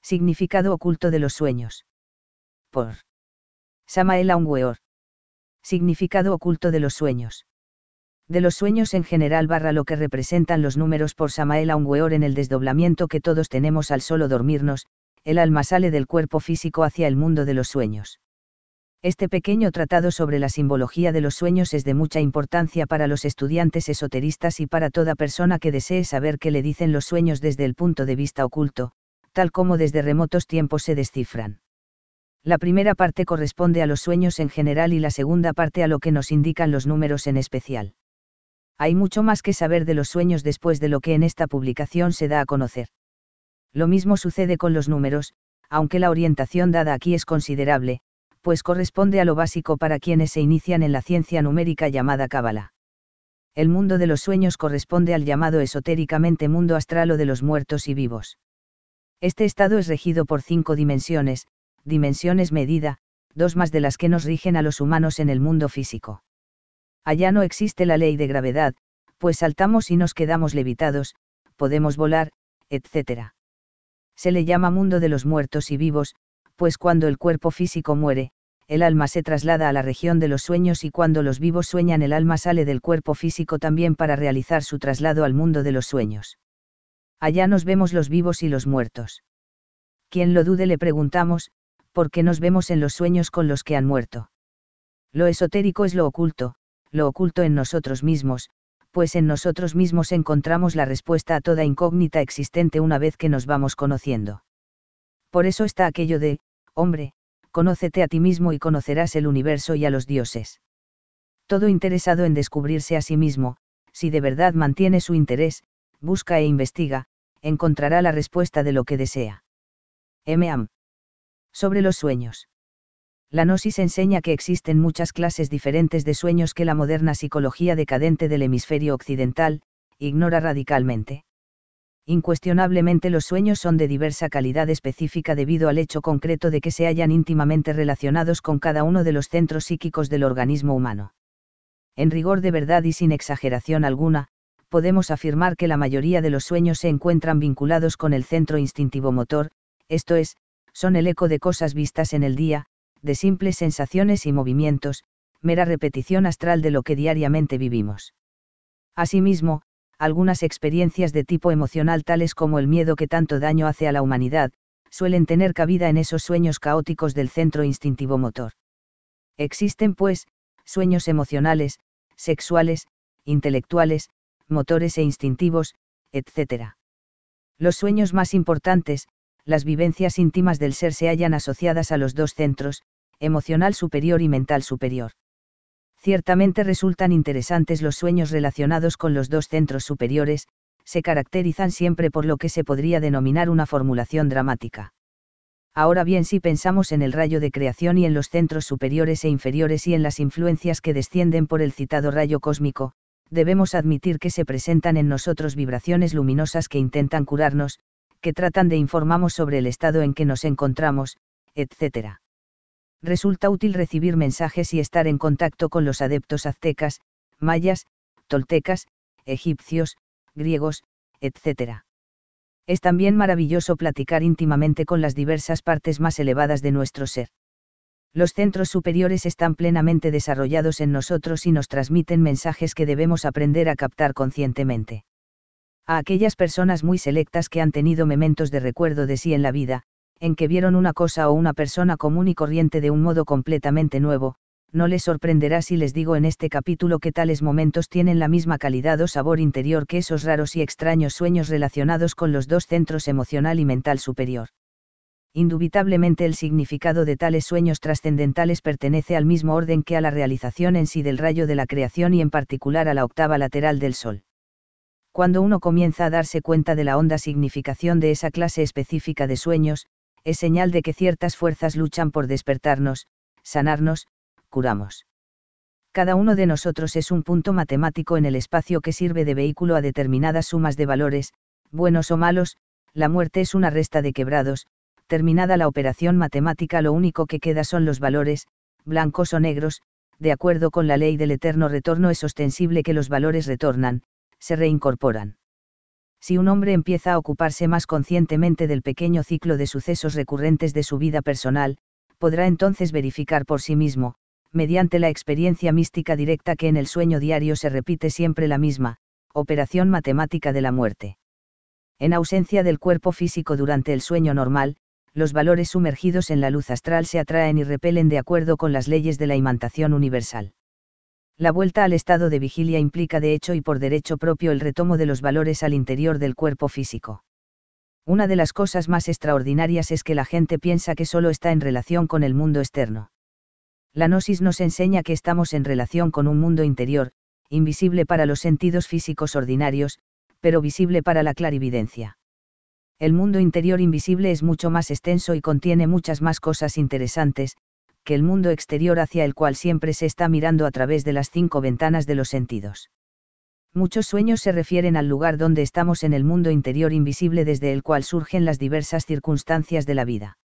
Significado oculto de los sueños. Por Samael Aun Weor. Significado oculto de los sueños. De los sueños en general / lo que representan los números por Samael Aun Weor. En el desdoblamiento que todos tenemos al solo dormirnos, el alma sale del cuerpo físico hacia el mundo de los sueños. Este pequeño tratado sobre la simbología de los sueños es de mucha importancia para los estudiantes esoteristas y para toda persona que desee saber qué le dicen los sueños desde el punto de vista oculto, tal como desde remotos tiempos se descifran. La primera parte corresponde a los sueños en general y la segunda parte a lo que nos indican los números en especial. Hay mucho más que saber de los sueños después de lo que en esta publicación se da a conocer. Lo mismo sucede con los números, aunque la orientación dada aquí es considerable, pues corresponde a lo básico para quienes se inician en la ciencia numérica llamada Cábala. El mundo de los sueños corresponde al llamado esotéricamente mundo astral o de los muertos y vivos. Este estado es regido por 5 dimensiones medida, 2 más de las que nos rigen a los humanos en el mundo físico. Allá no existe la ley de gravedad, pues saltamos y nos quedamos levitados, podemos volar, etc. Se le llama mundo de los muertos y vivos, pues cuando el cuerpo físico muere, el alma se traslada a la región de los sueños y cuando los vivos sueñan el alma sale del cuerpo físico también para realizar su traslado al mundo de los sueños. Allá nos vemos los vivos y los muertos. Quien lo dude le preguntamos, ¿por qué nos vemos en los sueños con los que han muerto? Lo esotérico es lo oculto en nosotros mismos, pues en nosotros mismos encontramos la respuesta a toda incógnita existente una vez que nos vamos conociendo. Por eso está aquello de, hombre, conócete a ti mismo y conocerás el universo y a los dioses. Todo interesado en descubrirse a sí mismo, si de verdad mantiene su interés, busca e investiga, encontrará la respuesta de lo que desea. M.A.M. Sobre los sueños. La gnosis enseña que existen muchas clases diferentes de sueños que la moderna psicología decadente del hemisferio occidental ignora radicalmente. Incuestionablemente los sueños son de diversa calidad específica debido al hecho concreto de que se hallan íntimamente relacionados con cada uno de los centros psíquicos del organismo humano. En rigor de verdad y sin exageración alguna, podemos afirmar que la mayoría de los sueños se encuentran vinculados con el centro instintivo motor, esto es, son el eco de cosas vistas en el día, de simples sensaciones y movimientos, mera repetición astral de lo que diariamente vivimos. Asimismo, algunas experiencias de tipo emocional tales como el miedo que tanto daño hace a la humanidad, suelen tener cabida en esos sueños caóticos del centro instintivo motor. Existen pues, sueños emocionales, sexuales, intelectuales, motores e instintivos, etc. Los sueños más importantes, las vivencias íntimas del ser se hallan asociadas a los dos centros, emocional superior y mental superior. Ciertamente resultan interesantes los sueños relacionados con los dos centros superiores, se caracterizan siempre por lo que se podría denominar una formulación dramática. Ahora bien, si pensamos en el rayo de creación y en los centros superiores e inferiores y en las influencias que descienden por el citado rayo cósmico, debemos admitir que se presentan en nosotros vibraciones luminosas que intentan curarnos, que tratan de informarnos sobre el estado en que nos encontramos, etc. Resulta útil recibir mensajes y estar en contacto con los adeptos aztecas, mayas, toltecas, egipcios, griegos, etc. Es también maravilloso platicar íntimamente con las diversas partes más elevadas de nuestro ser. Los centros superiores están plenamente desarrollados en nosotros y nos transmiten mensajes que debemos aprender a captar conscientemente. A aquellas personas muy selectas que han tenido momentos de recuerdo de sí en la vida, en que vieron una cosa o una persona común y corriente de un modo completamente nuevo, no les sorprenderá si les digo en este capítulo que tales momentos tienen la misma calidad o sabor interior que esos raros y extraños sueños relacionados con los dos centros emocional y mental superior. Indubitablemente el significado de tales sueños trascendentales pertenece al mismo orden que a la realización en sí del rayo de la creación y en particular a la octava lateral del Sol. Cuando uno comienza a darse cuenta de la honda significación de esa clase específica de sueños, es señal de que ciertas fuerzas luchan por despertarnos, sanarnos, curamos. Cada uno de nosotros es un punto matemático en el espacio que sirve de vehículo a determinadas sumas de valores, buenos o malos. La muerte es una resta de quebrados, terminada la operación matemática lo único que queda son los valores, blancos o negros. De acuerdo con la ley del eterno retorno es ostensible que los valores retornan, se reincorporan. Si un hombre empieza a ocuparse más conscientemente del pequeño ciclo de sucesos recurrentes de su vida personal, podrá entonces verificar por sí mismo, mediante la experiencia mística directa, que en el sueño diario se repite siempre la misma operación matemática de la muerte. En ausencia del cuerpo físico durante el sueño normal, los valores sumergidos en la luz astral se atraen y repelen de acuerdo con las leyes de la imantación universal. La vuelta al estado de vigilia implica de hecho y por derecho propio el retomo de los valores al interior del cuerpo físico. Una de las cosas más extraordinarias es que la gente piensa que solo está en relación con el mundo externo. La gnosis nos enseña que estamos en relación con un mundo interior, invisible para los sentidos físicos ordinarios, pero visible para la clarividencia. El mundo interior invisible es mucho más extenso y contiene muchas más cosas interesantes, que el mundo exterior hacia el cual siempre se está mirando a través de las 5 ventanas de los sentidos. Muchos sueños se refieren al lugar donde estamos en el mundo interior invisible desde el cual surgen las diversas circunstancias de la vida.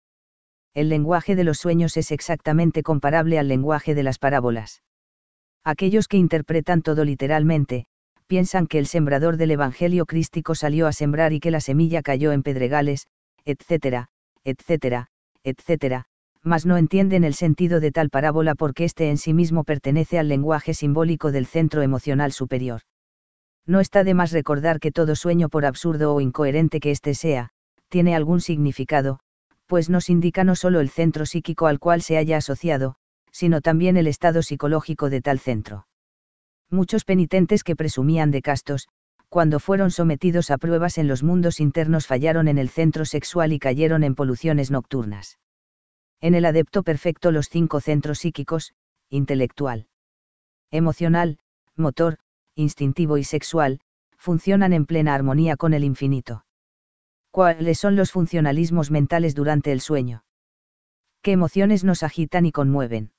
El lenguaje de los sueños es exactamente comparable al lenguaje de las parábolas. Aquellos que interpretan todo literalmente, piensan que el sembrador del Evangelio crístico salió a sembrar y que la semilla cayó en pedregales, etcétera, etcétera, etcétera, mas no entienden el sentido de tal parábola porque éste en sí mismo pertenece al lenguaje simbólico del centro emocional superior. No está de más recordar que todo sueño, por absurdo o incoherente que éste sea, tiene algún significado, pues nos indica no solo el centro psíquico al cual se haya asociado, sino también el estado psicológico de tal centro. Muchos penitentes que presumían de castos, cuando fueron sometidos a pruebas en los mundos internos, fallaron en el centro sexual y cayeron en poluciones nocturnas. En el adepto perfecto los 5 centros psíquicos, intelectual, emocional, motor, instintivo y sexual, funcionan en plena armonía con el infinito. ¿Cuáles son los funcionalismos mentales durante el sueño? ¿Qué emociones nos agitan y conmueven?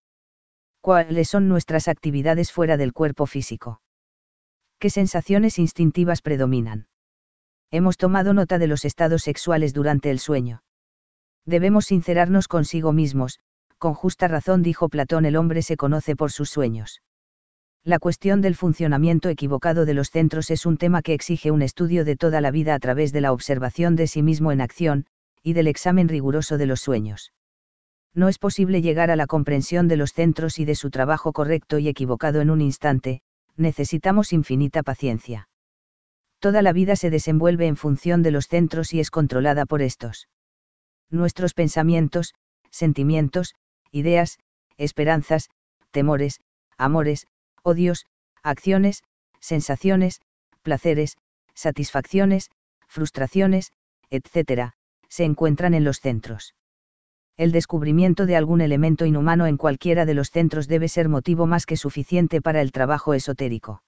¿Cuáles son nuestras actividades fuera del cuerpo físico? ¿Qué sensaciones instintivas predominan? Hemos tomado nota de los estados sexuales durante el sueño. Debemos sincerarnos consigo mismos, con justa razón dijo Platón, el hombre se conoce por sus sueños. La cuestión del funcionamiento equivocado de los centros es un tema que exige un estudio de toda la vida a través de la observación de sí mismo en acción, y del examen riguroso de los sueños. No es posible llegar a la comprensión de los centros y de su trabajo correcto y equivocado en un instante, necesitamos infinita paciencia. Toda la vida se desenvuelve en función de los centros y es controlada por estos. Nuestros pensamientos, sentimientos, ideas, esperanzas, temores, amores, odios, acciones, sensaciones, placeres, satisfacciones, frustraciones, etc., se encuentran en los centros. El descubrimiento de algún elemento inhumano en cualquiera de los centros debe ser motivo más que suficiente para el trabajo esotérico.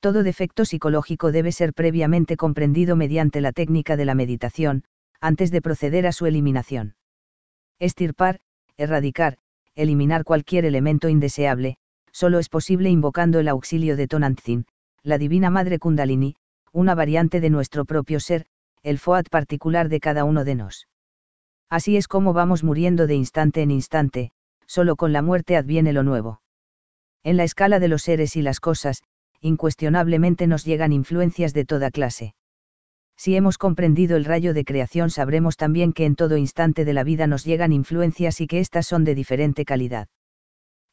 Todo defecto psicológico debe ser previamente comprendido mediante la técnica de la meditación, antes de proceder a su eliminación. Extirpar, erradicar, eliminar cualquier elemento indeseable, solo es posible invocando el auxilio de Tonantzin, la divina madre Kundalini, una variante de nuestro propio ser, el Foat particular de cada uno de nos. Así es como vamos muriendo de instante en instante, solo con la muerte adviene lo nuevo. En la escala de los seres y las cosas, incuestionablemente nos llegan influencias de toda clase. Si hemos comprendido el rayo de creación, sabremos también que en todo instante de la vida nos llegan influencias y que éstas son de diferente calidad.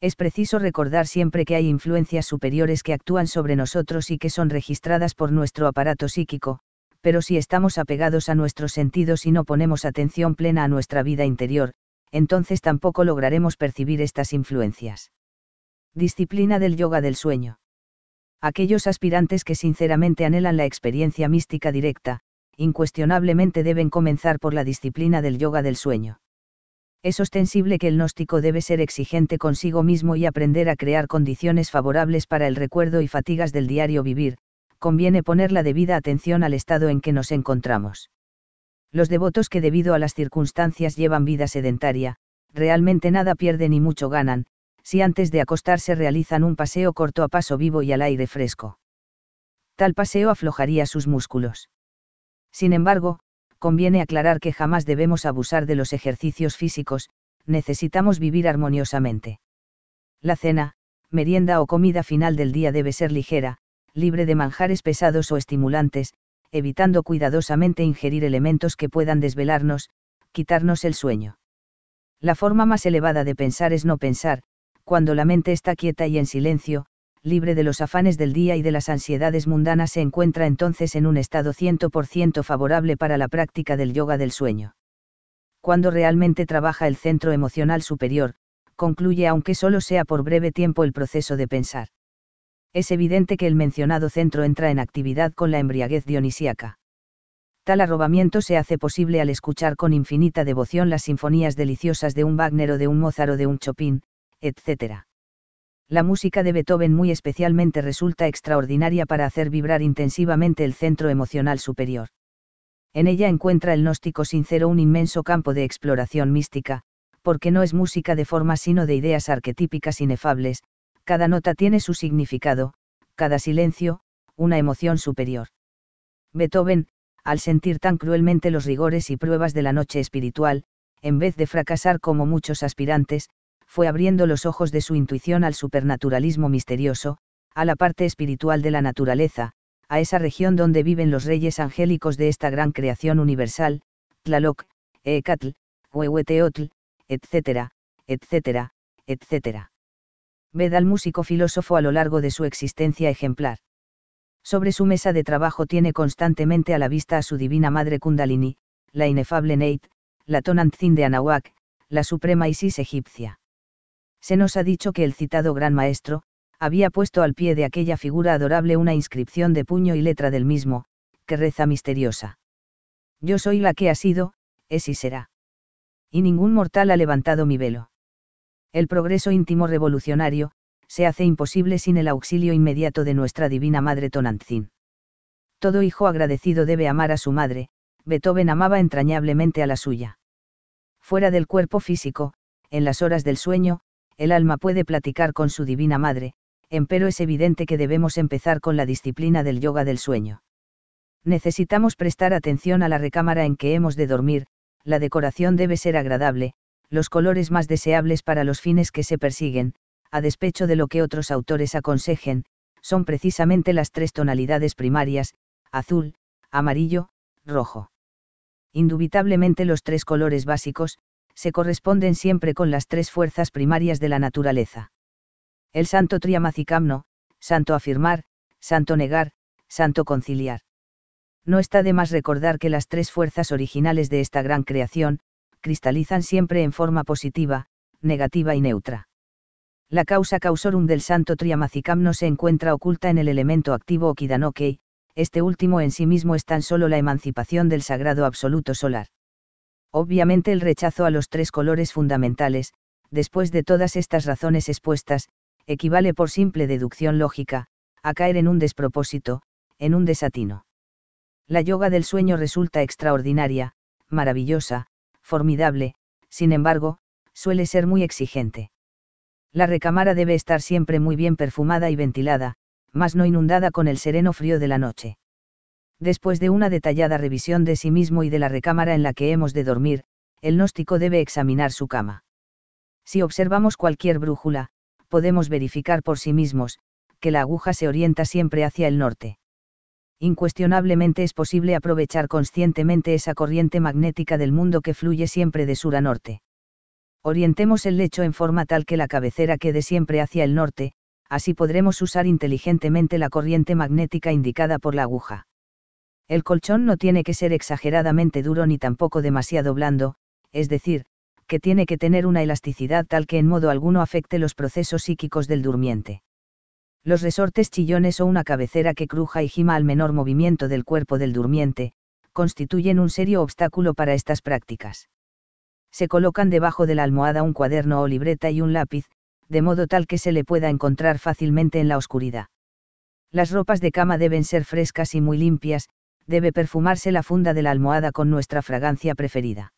Es preciso recordar siempre que hay influencias superiores que actúan sobre nosotros y que son registradas por nuestro aparato psíquico, pero si estamos apegados a nuestros sentidos y no ponemos atención plena a nuestra vida interior, entonces tampoco lograremos percibir estas influencias. Disciplina del yoga del sueño. Aquellos aspirantes que sinceramente anhelan la experiencia mística directa, incuestionablemente deben comenzar por la disciplina del yoga del sueño. Es ostensible que el gnóstico debe ser exigente consigo mismo y aprender a crear condiciones favorables para el recuerdo y fatigas del diario vivir. Conviene poner la debida atención al estado en que nos encontramos. Los devotos que debido a las circunstancias llevan vida sedentaria, realmente nada pierden y mucho ganan, si antes de acostarse realizan un paseo corto a paso vivo y al aire fresco. Tal paseo aflojaría sus músculos. Sin embargo, conviene aclarar que jamás debemos abusar de los ejercicios físicos, necesitamos vivir armoniosamente. La cena, merienda o comida final del día debe ser ligera, libre de manjares pesados o estimulantes, evitando cuidadosamente ingerir elementos que puedan desvelarnos, quitarnos el sueño. La forma más elevada de pensar es no pensar, cuando la mente está quieta y en silencio, libre de los afanes del día y de las ansiedades mundanas, se encuentra entonces en un estado 100% favorable para la práctica del yoga del sueño. Cuando realmente trabaja el centro emocional superior, concluye aunque solo sea por breve tiempo el proceso de pensar. Es evidente que el mencionado centro entra en actividad con la embriaguez dionisíaca. Tal arrobamiento se hace posible al escuchar con infinita devoción las sinfonías deliciosas de un Wagner o de un Mozart o de un Chopin, etc. La música de Beethoven muy especialmente resulta extraordinaria para hacer vibrar intensivamente el centro emocional superior. En ella encuentra el gnóstico sincero un inmenso campo de exploración mística, porque no es música de formas sino de ideas arquetípicas inefables, cada nota tiene su significado, cada silencio, una emoción superior. Beethoven, al sentir tan cruelmente los rigores y pruebas de la noche espiritual, en vez de fracasar como muchos aspirantes, fue abriendo los ojos de su intuición al supernaturalismo misterioso, a la parte espiritual de la naturaleza, a esa región donde viven los reyes angélicos de esta gran creación universal, Tlaloc, Ecatl, Huehueteotl, etc., etc., etc. Ved al músico filósofo a lo largo de su existencia ejemplar. Sobre su mesa de trabajo tiene constantemente a la vista a su divina madre Kundalini, la inefable Neit, la Tonantzin de Anahuac, la suprema Isis egipcia. Se nos ha dicho que el citado gran maestro, había puesto al pie de aquella figura adorable una inscripción de puño y letra del mismo, que reza misteriosa: Yo soy la que ha sido, es y será. Y ningún mortal ha levantado mi velo. El progreso íntimo revolucionario, se hace imposible sin el auxilio inmediato de nuestra divina madre Tonantzin. Todo hijo agradecido debe amar a su madre. Beethoven amaba entrañablemente a la suya. Fuera del cuerpo físico, en las horas del sueño, el alma puede platicar con su divina madre, empero es evidente que debemos empezar con la disciplina del yoga del sueño. Necesitamos prestar atención a la recámara en que hemos de dormir, la decoración debe ser agradable, los colores más deseables para los fines que se persiguen, a despecho de lo que otros autores aconsejen, son precisamente las tres tonalidades primarias: azul, amarillo, rojo. Indubitablemente los tres colores básicos, se corresponden siempre con las tres fuerzas primarias de la naturaleza. El santo triamacicamno, santo afirmar, santo negar, santo conciliar. No está de más recordar que las tres fuerzas originales de esta gran creación, cristalizan siempre en forma positiva, negativa y neutra. La causa causorum del santo triamacicamno se encuentra oculta en el elemento activo Okidanokei, este último en sí mismo es tan solo la emancipación del sagrado absoluto solar. Obviamente el rechazo a los tres colores fundamentales, después de todas estas razones expuestas, equivale por simple deducción lógica, a caer en un despropósito, en un desatino. La yoga del sueño resulta extraordinaria, maravillosa, formidable, sin embargo, suele ser muy exigente. La recámara debe estar siempre muy bien perfumada y ventilada, mas no inundada con el sereno frío de la noche. Después de una detallada revisión de sí mismo y de la recámara en la que hemos de dormir, el gnóstico debe examinar su cama. Si observamos cualquier brújula, podemos verificar por sí mismos, que la aguja se orienta siempre hacia el norte. Incuestionablemente es posible aprovechar conscientemente esa corriente magnética del mundo que fluye siempre de sur a norte. Orientemos el lecho en forma tal que la cabecera quede siempre hacia el norte, así podremos usar inteligentemente la corriente magnética indicada por la aguja. El colchón no tiene que ser exageradamente duro ni tampoco demasiado blando, es decir, que tiene que tener una elasticidad tal que en modo alguno afecte los procesos psíquicos del durmiente. Los resortes chillones o una cabecera que cruja y gima al menor movimiento del cuerpo del durmiente, constituyen un serio obstáculo para estas prácticas. Se colocan debajo de la almohada un cuaderno o libreta y un lápiz, de modo tal que se le pueda encontrar fácilmente en la oscuridad. Las ropas de cama deben ser frescas y muy limpias, debe perfumarse la funda de la almohada con nuestra fragancia preferida.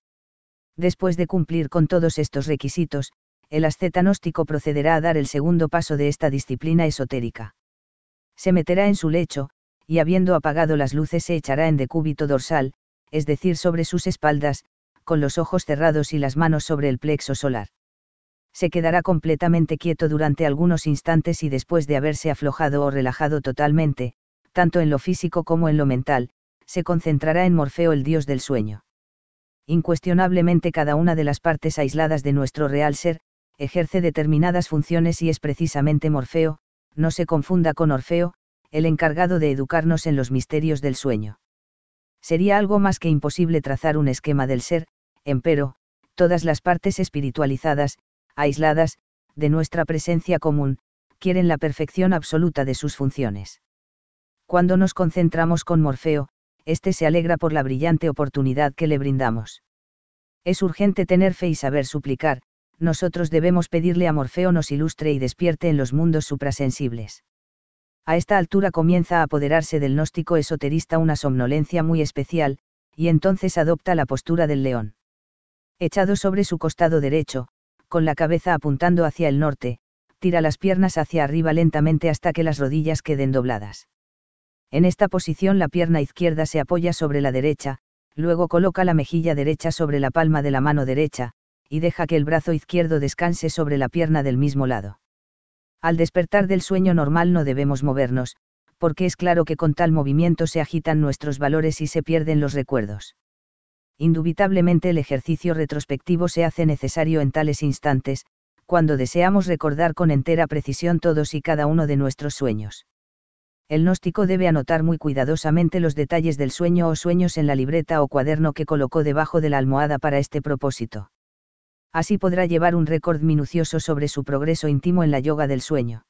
Después de cumplir con todos estos requisitos, el asceta gnóstico procederá a dar el segundo paso de esta disciplina esotérica. Se meterá en su lecho, y habiendo apagado las luces se echará en decúbito dorsal, es decir sobre sus espaldas, con los ojos cerrados y las manos sobre el plexo solar. Se quedará completamente quieto durante algunos instantes y después de haberse aflojado o relajado totalmente, tanto en lo físico como en lo mental, se concentrará en Morfeo, el dios del sueño. Incuestionablemente cada una de las partes aisladas de nuestro real ser, ejerce determinadas funciones y es precisamente Morfeo, no se confunda con Orfeo, el encargado de educarnos en los misterios del sueño. Sería algo más que imposible trazar un esquema del ser, empero, todas las partes espiritualizadas, aisladas, de nuestra presencia común, quieren la perfección absoluta de sus funciones. Cuando nos concentramos con Morfeo, éste se alegra por la brillante oportunidad que le brindamos. Es urgente tener fe y saber suplicar, nosotros debemos pedirle a Morfeo nos ilustre y despierte en los mundos suprasensibles. A esta altura comienza a apoderarse del gnóstico esoterista una somnolencia muy especial, y entonces adopta la postura del león. Echado sobre su costado derecho, con la cabeza apuntando hacia el norte, tira las piernas hacia arriba lentamente hasta que las rodillas queden dobladas. En esta posición la pierna izquierda se apoya sobre la derecha, luego coloca la mejilla derecha sobre la palma de la mano derecha, y deja que el brazo izquierdo descanse sobre la pierna del mismo lado. Al despertar del sueño normal no debemos movernos, porque es claro que con tal movimiento se agitan nuestros valores y se pierden los recuerdos. Indubitablemente el ejercicio retrospectivo se hace necesario en tales instantes, cuando deseamos recordar con entera precisión todos y cada uno de nuestros sueños. El gnóstico debe anotar muy cuidadosamente los detalles del sueño o sueños en la libreta o cuaderno que colocó debajo de la almohada para este propósito. Así podrá llevar un récord minucioso sobre su progreso íntimo en la yoga del sueño.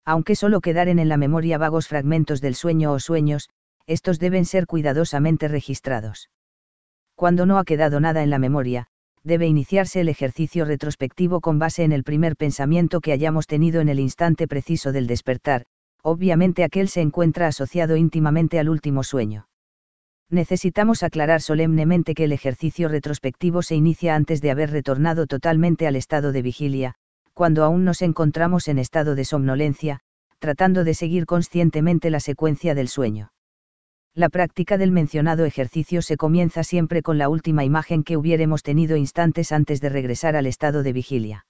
Aunque solo quedaren en la memoria vagos fragmentos del sueño o sueños, estos deben ser cuidadosamente registrados. Cuando no ha quedado nada en la memoria, debe iniciarse el ejercicio retrospectivo con base en el primer pensamiento que hayamos tenido en el instante preciso del despertar. Obviamente aquel se encuentra asociado íntimamente al último sueño. Necesitamos aclarar solemnemente que el ejercicio retrospectivo se inicia antes de haber retornado totalmente al estado de vigilia, cuando aún nos encontramos en estado de somnolencia, tratando de seguir conscientemente la secuencia del sueño. La práctica del mencionado ejercicio se comienza siempre con la última imagen que hubiéremos tenido instantes antes de regresar al estado de vigilia.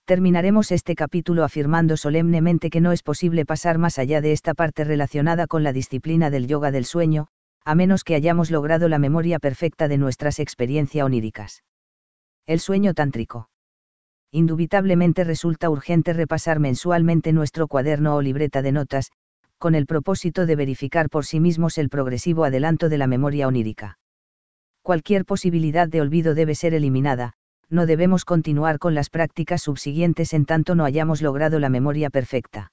Terminaremos este capítulo afirmando solemnemente que no es posible pasar más allá de esta parte relacionada con la disciplina del yoga del sueño, a menos que hayamos logrado la memoria perfecta de nuestras experiencias oníricas. El sueño tántrico. Indubitablemente resulta urgente repasar mensualmente nuestro cuaderno o libreta de notas, con el propósito de verificar por sí mismos el progresivo adelanto de la memoria onírica. Cualquier posibilidad de olvido debe ser eliminada. No debemos continuar con las prácticas subsiguientes en tanto no hayamos logrado la memoria perfecta.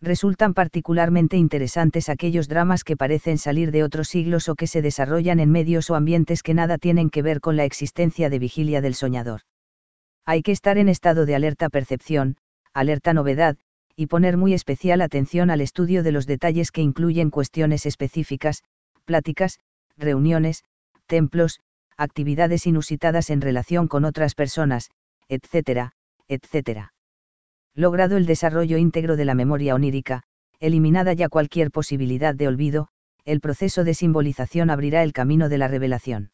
Resultan particularmente interesantes aquellos dramas que parecen salir de otros siglos o que se desarrollan en medios o ambientes que nada tienen que ver con la existencia de vigilia del soñador. Hay que estar en estado de alerta percepción, alerta novedad, y poner muy especial atención al estudio de los detalles que incluyen cuestiones específicas, pláticas, reuniones, templos, actividades inusitadas en relación con otras personas, etc., etc. Logrado el desarrollo íntegro de la memoria onírica, eliminada ya cualquier posibilidad de olvido, el proceso de simbolización abrirá el camino de la revelación.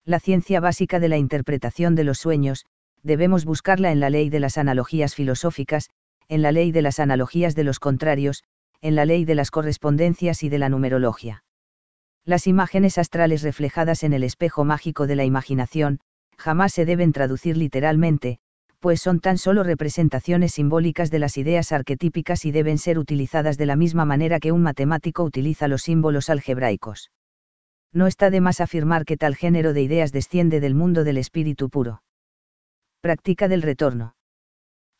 La ciencia básica de la interpretación de los sueños, debemos buscarla en la ley de las analogías filosóficas, en la ley de las analogías de los contrarios, en la ley de las correspondencias y de la numerología. Las imágenes astrales reflejadas en el espejo mágico de la imaginación, jamás se deben traducir literalmente, pues son tan solo representaciones simbólicas de las ideas arquetípicas y deben ser utilizadas de la misma manera que un matemático utiliza los símbolos algebraicos. No está de más afirmar que tal género de ideas desciende del mundo del espíritu puro. Práctica del retorno.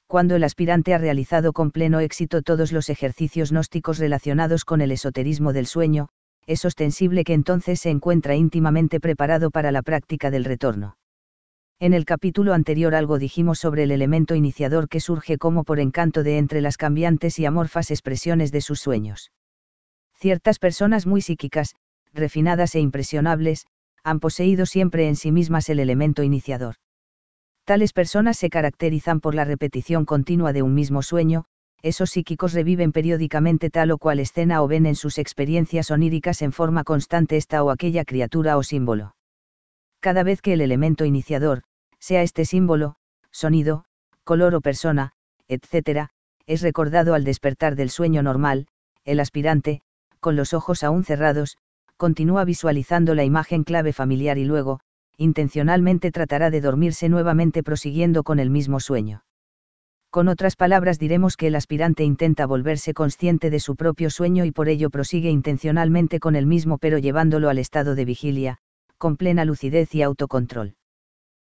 Cuando el aspirante ha realizado con pleno éxito todos los ejercicios gnósticos relacionados con el esoterismo del sueño, es ostensible que entonces se encuentra íntimamente preparado para la práctica del retorno. En el capítulo anterior algo dijimos sobre el elemento iniciador que surge como por encanto de entre las cambiantes y amorfas expresiones de sus sueños. Ciertas personas muy psíquicas, refinadas e impresionables, han poseído siempre en sí mismas el elemento iniciador. Tales personas se caracterizan por la repetición continua de un mismo sueño. Esos psíquicos reviven periódicamente tal o cual escena o ven en sus experiencias oníricas en forma constante esta o aquella criatura o símbolo. Cada vez que el elemento iniciador, sea este símbolo, sonido, color o persona, etc., es recordado al despertar del sueño normal, el aspirante, con los ojos aún cerrados, continúa visualizando la imagen clave familiar y luego, intencionalmente tratará de dormirse nuevamente prosiguiendo con el mismo sueño. Con otras palabras diremos que el aspirante intenta volverse consciente de su propio sueño y por ello prosigue intencionalmente con el mismo pero llevándolo al estado de vigilia, con plena lucidez y autocontrol.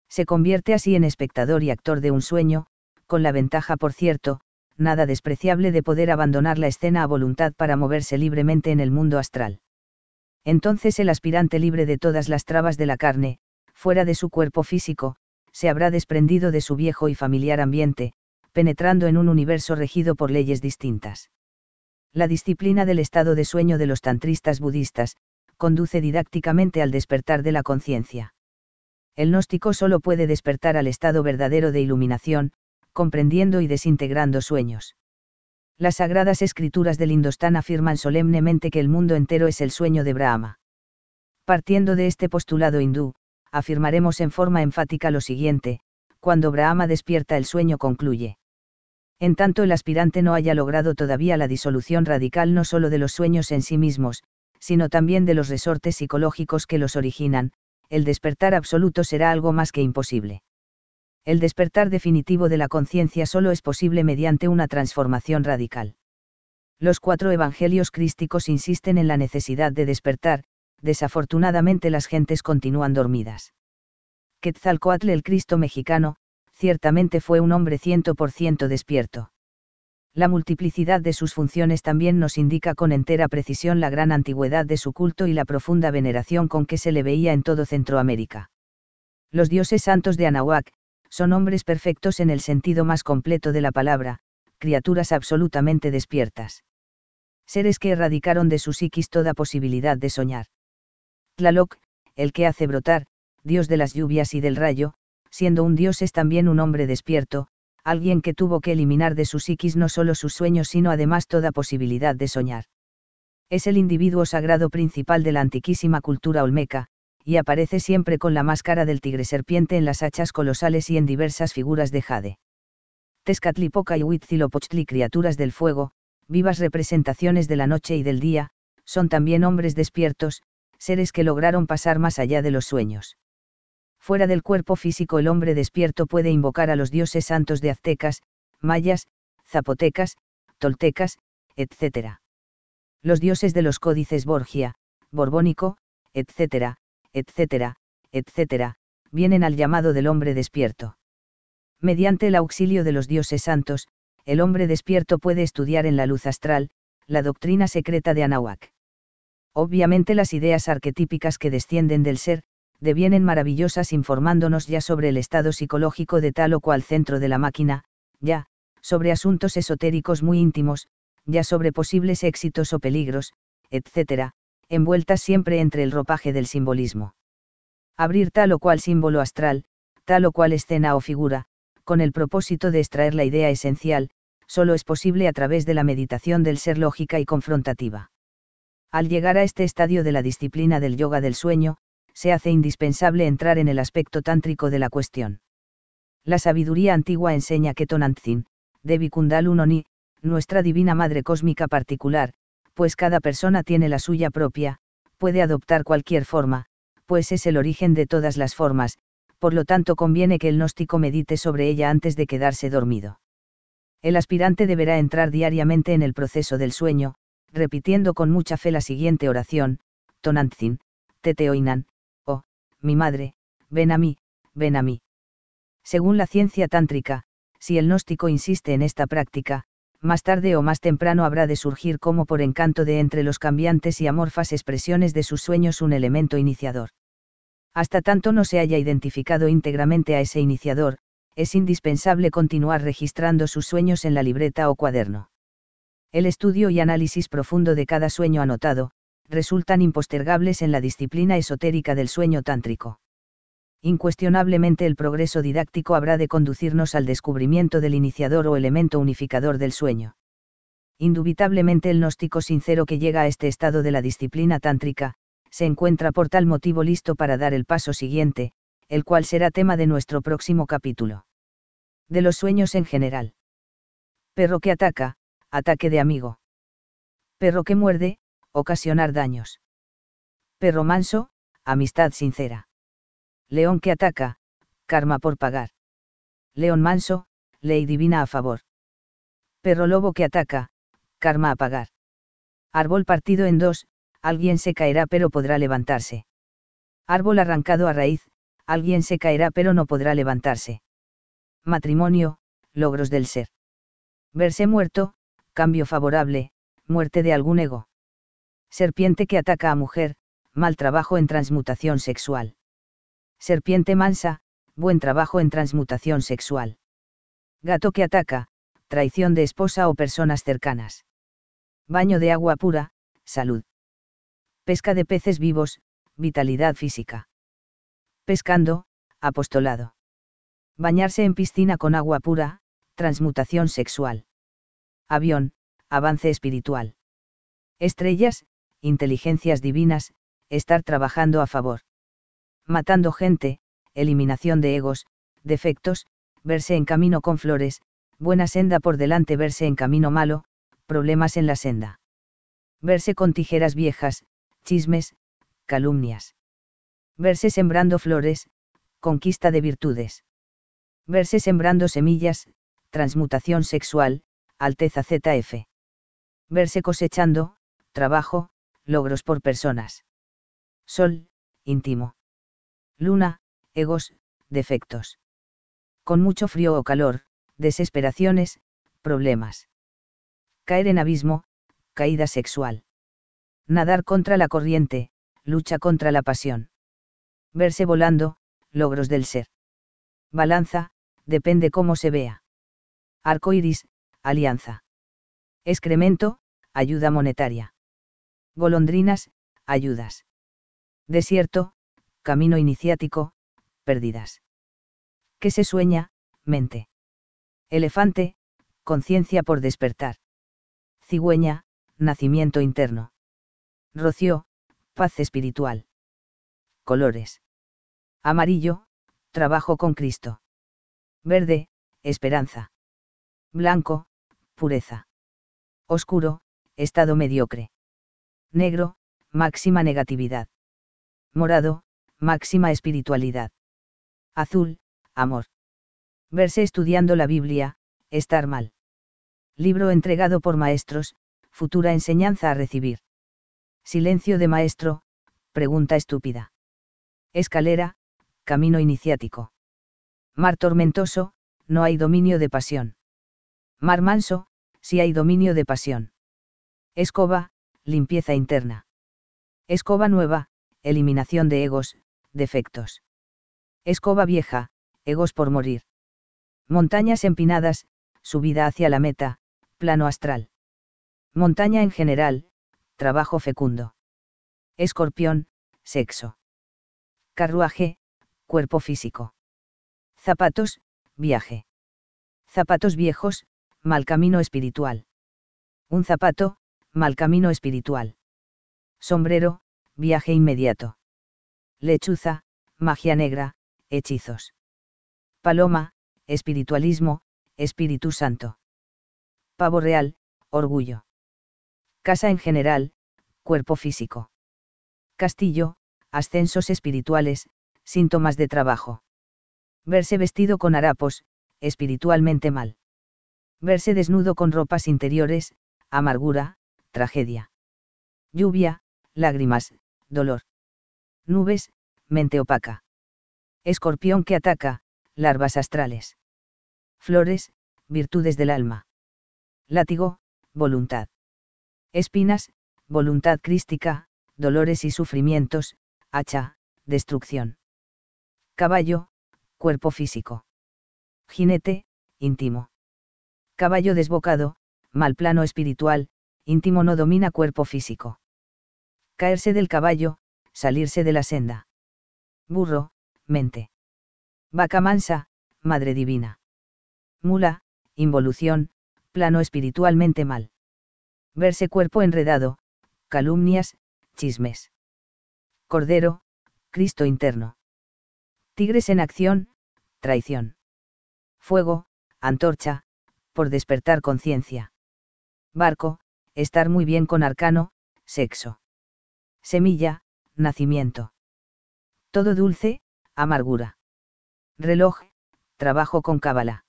Se convierte así en espectador y actor de un sueño, con la ventaja, por cierto, nada despreciable de poder abandonar la escena a voluntad para moverse libremente en el mundo astral. Entonces el aspirante, libre de todas las trabas de la carne, fuera de su cuerpo físico, se habrá desprendido de su viejo y familiar ambiente, penetrando en un universo regido por leyes distintas. La disciplina del estado de sueño de los tantristas budistas, conduce didácticamente al despertar de la conciencia. El gnóstico solo puede despertar al estado verdadero de iluminación, comprendiendo y desintegrando sueños. Las sagradas escrituras del Indostán afirman solemnemente que el mundo entero es el sueño de Brahma. Partiendo de este postulado hindú, afirmaremos en forma enfática lo siguiente: cuando Brahma despierta, el sueño concluye. En tanto el aspirante no haya logrado todavía la disolución radical no solo de los sueños en sí mismos, sino también de los resortes psicológicos que los originan, el despertar absoluto será algo más que imposible. El despertar definitivo de la conciencia solo es posible mediante una transformación radical. Los 4 evangelios crísticos insisten en la necesidad de despertar, desafortunadamente las gentes continúan dormidas. Quetzalcóatl, el Cristo mexicano, ciertamente fue un hombre 100% despierto. La multiplicidad de sus funciones también nos indica con entera precisión la gran antigüedad de su culto y la profunda veneración con que se le veía en todo Centroamérica. Los dioses santos de Anahuac son hombres perfectos en el sentido más completo de la palabra, criaturas absolutamente despiertas. Seres que erradicaron de su psiquis toda posibilidad de soñar. Tlaloc, el que hace brotar, dios de las lluvias y del rayo, siendo un dios es también un hombre despierto, alguien que tuvo que eliminar de su psiquis no solo sus sueños sino además toda posibilidad de soñar. Es el individuo sagrado principal de la antiquísima cultura olmeca, y aparece siempre con la máscara del tigre serpiente en las hachas colosales y en diversas figuras de jade. Tezcatlipoca y Huitzilopochtli, criaturas del fuego, vivas representaciones de la noche y del día, son también hombres despiertos, seres que lograron pasar más allá de los sueños. Fuera del cuerpo físico, el hombre despierto puede invocar a los dioses santos de aztecas, mayas, zapotecas, toltecas, etc. Los dioses de los códices Borgia, Borbónico, etc., etc., etc., vienen al llamado del hombre despierto. Mediante el auxilio de los dioses santos, el hombre despierto puede estudiar en la luz astral, la doctrina secreta de Anahuac. Obviamente las ideas arquetípicas que descienden del ser, devienen maravillosas informándonos ya sobre el estado psicológico de tal o cual centro de la máquina, ya, sobre asuntos esotéricos muy íntimos, ya sobre posibles éxitos o peligros, etc., envueltas siempre entre el ropaje del simbolismo. Abrir tal o cual símbolo astral, tal o cual escena o figura, con el propósito de extraer la idea esencial, solo es posible a través de la meditación del ser lógica y confrontativa. Al llegar a este estadio de la disciplina del yoga del sueño, se hace indispensable entrar en el aspecto tántrico de la cuestión. La sabiduría antigua enseña que Tonantzin, Devi Kundaluni, nuestra divina madre cósmica particular, pues cada persona tiene la suya propia, puede adoptar cualquier forma, pues es el origen de todas las formas, por lo tanto conviene que el gnóstico medite sobre ella antes de quedarse dormido. El aspirante deberá entrar diariamente en el proceso del sueño, repitiendo con mucha fe la siguiente oración: Tonantzin, Tete Oinan, oh, mi madre, ven a mí, ven a mí. Según la ciencia tántrica, si el gnóstico insiste en esta práctica, más tarde o más temprano habrá de surgir como por encanto de entre los cambiantes y amorfas expresiones de sus sueños un elemento iniciador. Hasta tanto no se haya identificado íntegramente a ese iniciador, es indispensable continuar registrando sus sueños en la libreta o cuaderno. El estudio y análisis profundo de cada sueño anotado, resultan impostergables en la disciplina esotérica del sueño tántrico. Incuestionablemente el progreso didáctico habrá de conducirnos al descubrimiento del iniciador o elemento unificador del sueño. Indubitablemente el gnóstico sincero que llega a este estado de la disciplina tántrica, se encuentra por tal motivo listo para dar el paso siguiente, el cual será tema de nuestro próximo capítulo. De los sueños en general. Perro que ataca, ataque de amigo. Perro que muerde, ocasionar daños. Perro manso, amistad sincera. León que ataca, karma por pagar. León manso, ley divina a favor. Perro lobo que ataca, karma a pagar. Árbol partido en dos, alguien se caerá pero podrá levantarse. Árbol arrancado a raíz, alguien se caerá pero no podrá levantarse. Matrimonio, logros del ser. Verse muerto, cambio favorable, muerte de algún ego. Serpiente que ataca a mujer, mal trabajo en transmutación sexual. Serpiente mansa, buen trabajo en transmutación sexual. Gato que ataca, traición de esposa o personas cercanas. Baño de agua pura, salud. Pesca de peces vivos, vitalidad física. Pescando, apostolado. Bañarse en piscina con agua pura, transmutación sexual. Avión, avance espiritual. Estrellas, inteligencias divinas, estar trabajando a favor. Matando gente, eliminación de egos, defectos, verse en camino con flores, buena senda por delante, verse en camino malo, problemas en la senda. Verse con tijeras viejas, chismes, calumnias. Verse sembrando flores, conquista de virtudes. Verse sembrando semillas, transmutación sexual, alteza ZF. Verse cosechando, trabajo, logros por personas. Sol, íntimo. Luna, egos, defectos. Con mucho frío o calor, desesperaciones, problemas. Caer en abismo, caída sexual. Nadar contra la corriente, lucha contra la pasión. Verse volando, logros del ser. Balanza, depende cómo se vea. Arco iris, alianza. Excremento, ayuda monetaria. Golondrinas, ayudas. Desierto, camino iniciático, pérdidas. ¿Qué se sueña? Mente. Elefante, conciencia por despertar. Cigüeña, nacimiento interno. Rocío, paz espiritual. Colores. Amarillo, trabajo con Cristo. Verde, esperanza. Blanco, pureza. Oscuro, estado mediocre. Negro, máxima negatividad. Morado, máxima espiritualidad. Azul, amor. Verse estudiando la Biblia, estar mal. Libro entregado por maestros, futura enseñanza a recibir. Silencio de maestro, pregunta estúpida. Escalera, camino iniciático. Mar tormentoso, no hay dominio de pasión. Mar manso, sí hay dominio de pasión. Escoba, limpieza interna. Escoba nueva, eliminación de egos, defectos. Escoba vieja, egos por morir. Montañas empinadas, subida hacia la meta, plano astral. Montaña en general, trabajo fecundo. Escorpión, sexo. Carruaje, cuerpo físico. Zapatos, viaje. Zapatos viejos, mal camino espiritual. Un zapato, mal camino espiritual. Sombrero, viaje inmediato. Lechuza, magia negra, hechizos. Paloma, espiritualismo, Espíritu Santo. Pavo real, orgullo. Casa en general, cuerpo físico. Castillo, ascensos espirituales, síntomas de trabajo. Verse vestido con harapos, espiritualmente mal. Verse desnudo con ropas interiores, amargura, tragedia. Lluvia, lágrimas, dolor. Nubes, mente opaca. Escorpión que ataca, larvas astrales. Flores, virtudes del alma. Látigo, voluntad. Espinas, voluntad crística, dolores y sufrimientos, hacha, destrucción. Caballo, cuerpo físico. Jinete, íntimo. Caballo desbocado, mal plano espiritual, íntimo no domina cuerpo físico. Caerse del caballo, salirse de la senda. Burro, mente. Vaca mansa, madre divina. Mula, involución, plano espiritualmente mal. Verse cuerpo enredado, calumnias, chismes. Cordero, Cristo interno. Tigres en acción, traición. Fuego, antorcha, por despertar conciencia. Barco, estar muy bien con arcano, sexo. Semilla, nacimiento. Todo dulce, amargura. Reloj, trabajo con cábala.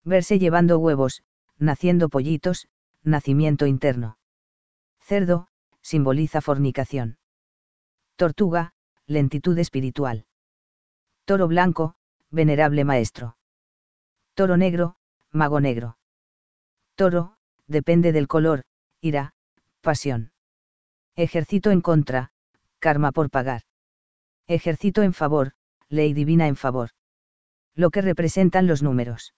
Verse llevando huevos, naciendo pollitos, nacimiento interno. Cerdo, simboliza fornicación. Tortuga, lentitud espiritual. Toro blanco, venerable maestro. Toro negro, mago negro. Toro, depende del color, ira, pasión. Ejército en contra, karma por pagar. Ejército en favor, ley divina en favor. Lo que representan los números.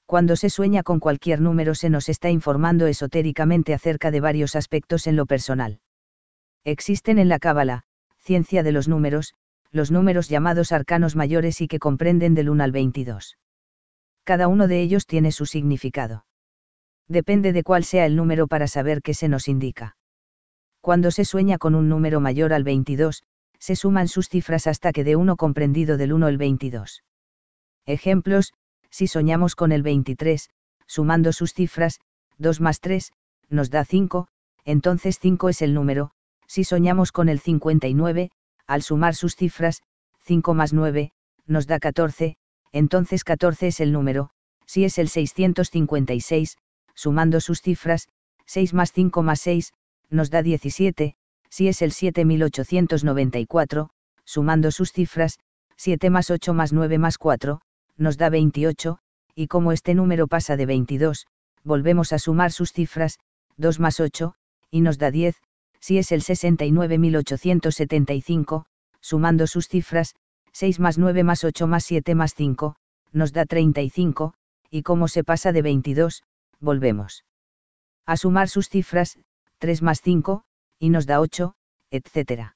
Cuando se sueña con cualquier número se nos está informando esotéricamente acerca de varios aspectos en lo personal. Existen en la Cábala, ciencia de los números llamados arcanos mayores y que comprenden del 1 al 22. Cada uno de ellos tiene su significado. Depende de cuál sea el número para saber qué se nos indica. Cuando se sueña con un número mayor al 22, se suman sus cifras hasta que dé uno comprendido del 1 al 22. Ejemplos: si soñamos con el 23, sumando sus cifras, 2 más 3, nos da 5, entonces 5 es el número. Si soñamos con el 59, al sumar sus cifras, 5 más 9, nos da 14, entonces 14 es el número. Si es el 656, sumando sus cifras, 6 más 5 más 6, nos da 17, si es el 7894, sumando sus cifras, 7 más 8 más 9 más 4, nos da 28, y como este número pasa de 22, volvemos a sumar sus cifras, 2 más 8, y nos da 10, si es el 69875, sumando sus cifras, 6 más 9 más 8 más 7 más 5, nos da 35, y como se pasa de 22, volvemos a sumar sus cifras, 3 más 5, y nos da 8, etc.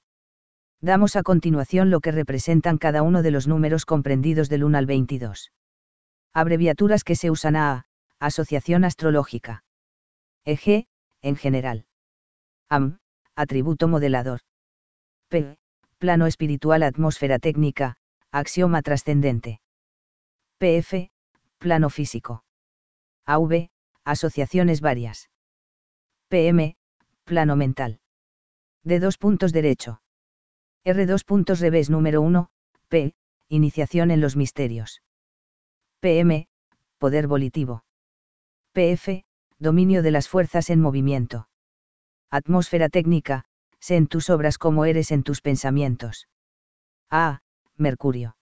Damos a continuación lo que representan cada uno de los números comprendidos del 1 al 22. Abreviaturas que se usan a asociación astrológica. EG, en general. AM, atributo modelador. P, plano espiritual, atmósfera técnica, axioma trascendente. PF, plano físico. AV, asociaciones varias. PM, plano mental. D2 puntos derecho. R2 puntos revés número 1, P, iniciación en los misterios. PM, poder volitivo. PF, dominio de las fuerzas en movimiento. Atmósfera técnica, sé en tus obras como eres en tus pensamientos. A, Mercurio.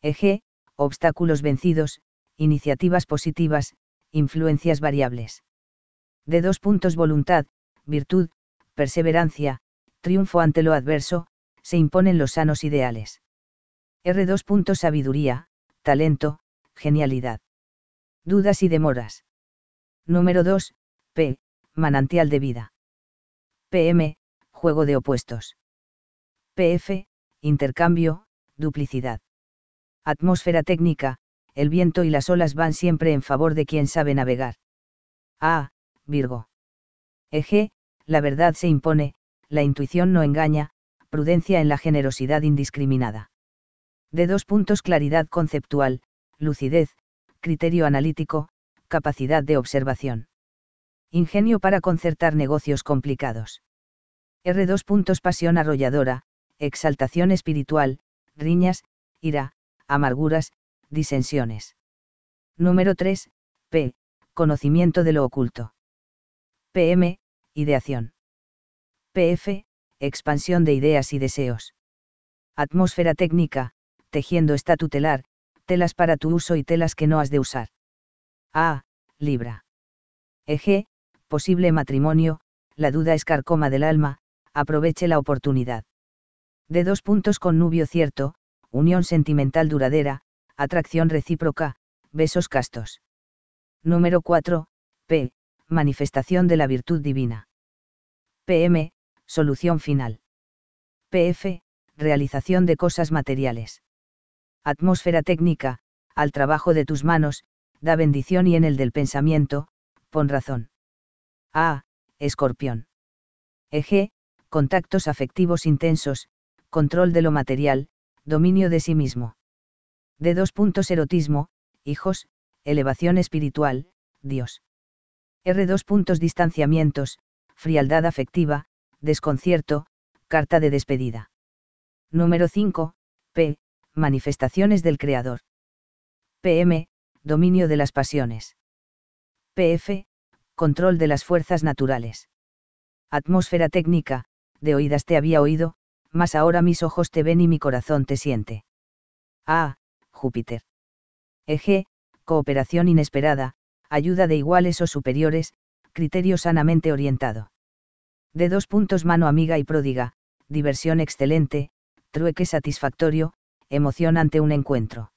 EG, obstáculos vencidos, iniciativas positivas, influencias variables. D2 puntos voluntad, virtud, perseverancia, triunfo ante lo adverso, se imponen los sanos ideales. R2 puntos sabiduría, talento, genialidad. Dudas y demoras. Número 2, P, manantial de vida. PM, juego de opuestos. PF, intercambio, duplicidad. Atmósfera técnica, el viento y las olas van siempre en favor de quien sabe navegar. A, Virgo. EG, la verdad se impone, la intuición no engaña, prudencia en la generosidad indiscriminada. D2 puntos claridad conceptual, lucidez, criterio analítico, capacidad de observación. Ingenio para concertar negocios complicados. R2 puntos pasión arrolladora, exaltación espiritual, riñas, ira, amarguras, disensiones. Número 3, P, conocimiento de lo oculto. PM, ideación. PF, expansión de ideas y deseos. Atmósfera técnica, tejiendo está tutelar, telas para tu uso y telas que no has de usar. A, Libra. EG, posible matrimonio, la duda es carcoma del alma, aproveche la oportunidad. D2 puntos connubio cierto, unión sentimental duradera, atracción recíproca, besos castos. Número 4, P, manifestación de la virtud divina. PM, solución final. PF, realización de cosas materiales. Atmósfera técnica, al trabajo de tus manos, da bendición y en el del pensamiento, pon razón. A, Escorpión. EG, contactos afectivos intensos, control de lo material, dominio de sí mismo. D2 puntos erotismo, hijos, elevación espiritual, Dios. R2 puntos distanciamientos, frialdad afectiva, desconcierto, carta de despedida. Número 5, P. Manifestaciones del Creador. PM. Dominio de las pasiones. PF. Control de las fuerzas naturales. Atmósfera técnica, de oídas te había oído, mas ahora mis ojos te ven y mi corazón te siente. A. Júpiter. Eje. Cooperación inesperada, ayuda de iguales o superiores, criterio sanamente orientado. D. Mano amiga y pródiga, diversión excelente, trueque satisfactorio, emoción ante un encuentro.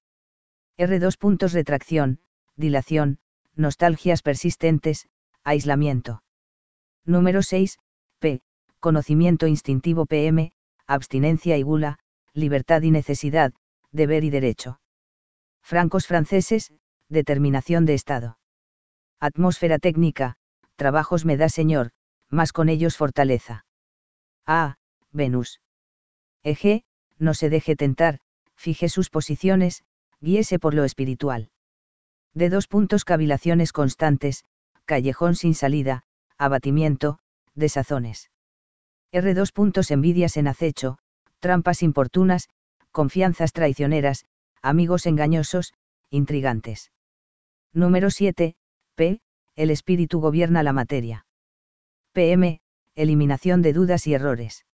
R. Retracción, dilación, nostalgias persistentes, aislamiento. Número 6, P. Conocimiento instintivo. PM. Abstinencia y gula, libertad y necesidad, deber y derecho. Francos franceses, determinación de estado. Atmósfera técnica, trabajos me da Señor, mas con ellos fortaleza. A. Venus. Eje. No se deje tentar, fije sus posiciones, guíese por lo espiritual. D. Cavilaciones constantes, callejón sin salida, abatimiento, desazones. R. Envidias en acecho, trampas importunas, confianzas traicioneras, amigos engañosos, intrigantes. Número 7, P. El espíritu gobierna la materia. PM. Eliminación de dudas y errores.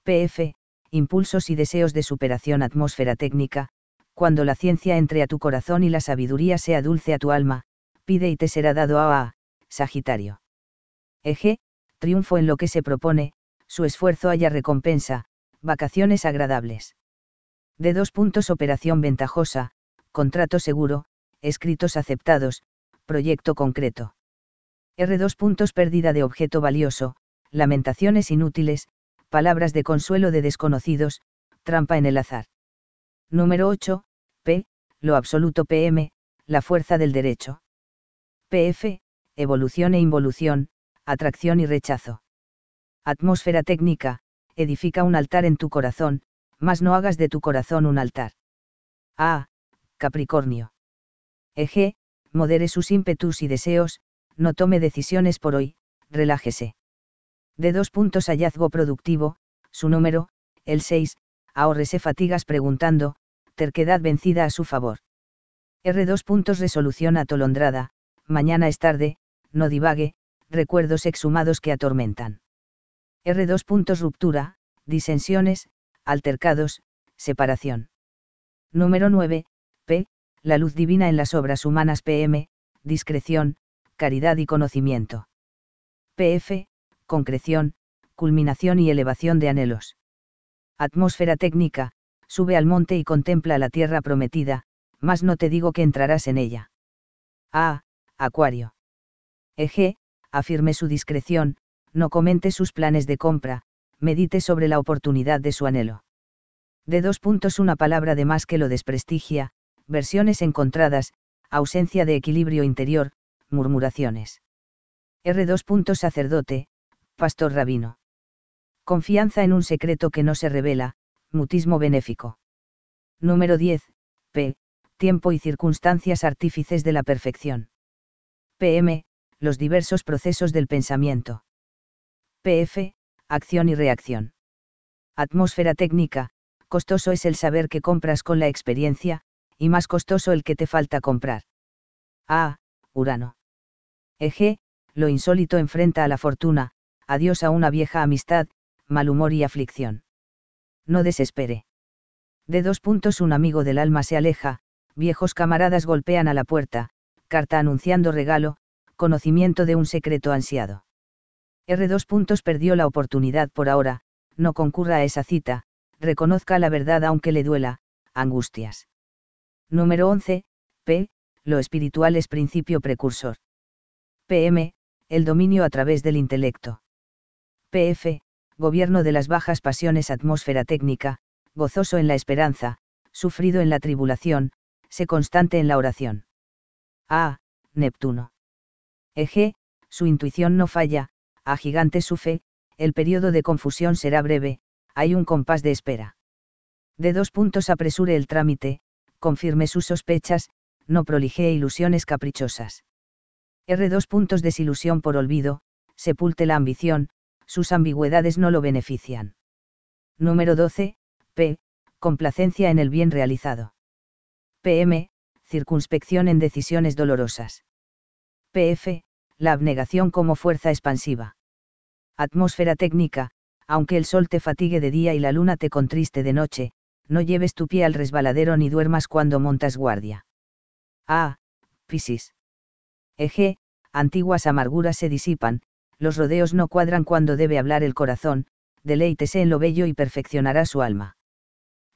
PF. Impulsos y deseos de superación. Atmósfera técnica, cuando la ciencia entre a tu corazón y la sabiduría sea dulce a tu alma, pide y te será dado. A. Sagitario. Eje. Triunfo en lo que se propone, su esfuerzo haya recompensa, vacaciones agradables. D. Operación ventajosa, contrato seguro, escritos aceptados, proyecto concreto. R. Pérdida de objeto valioso, lamentaciones inútiles, palabras de consuelo de desconocidos, trampa en el azar. Número 8, P. Lo absoluto. PM. La fuerza del derecho. PF. Evolución e involución, atracción y rechazo. Atmósfera técnica, edifica un altar en tu corazón, mas no hagas de tu corazón un altar. A. Capricornio. Eje. Modere sus ímpetus y deseos, no tome decisiones por hoy, relájese. D. Hallazgo productivo, su número, el 6, ahórrese fatigas preguntando, terquedad vencida a su favor. R. Resolución atolondrada, mañana es tarde, no divague, recuerdos exhumados que atormentan. R. Ruptura, disensiones, altercados, separación. Número 9, P. La luz divina en las obras humanas. PM. Discreción, caridad y conocimiento. PF. Concreción, culminación y elevación de anhelos. Atmósfera técnica, sube al monte y contempla la tierra prometida, mas no te digo que entrarás en ella. A. Acuario. Eje. Afirme su discreción, no comente sus planes de compra, medite sobre la oportunidad de su anhelo. D. Una palabra de más que lo desprestigia, versiones encontradas, ausencia de equilibrio interior, murmuraciones. R. Sacerdote, pastor rabino. Confianza en un secreto que no se revela, mutismo benéfico. Número 10, P. Tiempo y circunstancias artífices de la perfección. PM. Los diversos procesos del pensamiento. PF. Acción y reacción. Atmósfera técnica, costoso es el saber que compras con la experiencia, y más costoso el que te falta comprar. A. Urano. Eje. Lo insólito enfrenta a la fortuna, adiós a una vieja amistad, mal humor y aflicción. No desespere. D. Un amigo del alma se aleja, viejos camaradas golpean a la puerta, carta anunciando regalo, conocimiento de un secreto ansiado. R. Perdió la oportunidad por ahora, no concurra a esa cita, reconozca la verdad aunque le duela, angustias. Número 11, P. Lo espiritual es principio precursor. PM. El dominio a través del intelecto. PF. Gobierno de las bajas pasiones. Atmósfera técnica, gozoso en la esperanza, sufrido en la tribulación, sé constante en la oración. A. Neptuno. Eje. Su intuición no falla, agigante su fe, el periodo de confusión será breve, hay un compás de espera. D. Apresure el trámite, confirme sus sospechas, no prolijee ilusiones caprichosas. R. Desilusión por olvido, sepulte la ambición, sus ambigüedades no lo benefician. Número 12, p. Complacencia en el bien realizado. PM. Circunspección en decisiones dolorosas. PF. La abnegación como fuerza expansiva. Atmósfera técnica. Aunque el sol te fatigue de día y la luna te contriste de noche, no lleves tu pie al resbaladero ni duermas cuando montas guardia. A. Piscis. Eje. Antiguas amarguras se disipan, los rodeos no cuadran cuando debe hablar el corazón, deleítese en lo bello y perfeccionará su alma.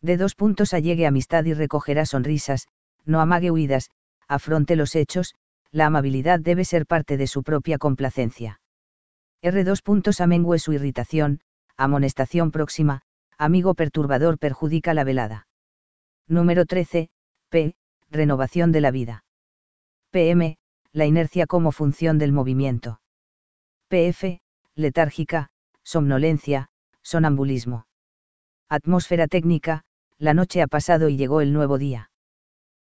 De 2 puntos allegue amistad y recogerá sonrisas, no amague huidas, afronte los hechos, la amabilidad debe ser parte de su propia complacencia. R2 puntos amengue su irritación, amonestación próxima, amigo perturbador perjudica la velada. Número 13, p. Renovación de la vida. PM. La inercia como función del movimiento. PF. Letárgica, somnolencia, sonambulismo. Atmósfera técnica. La noche ha pasado y llegó el nuevo día.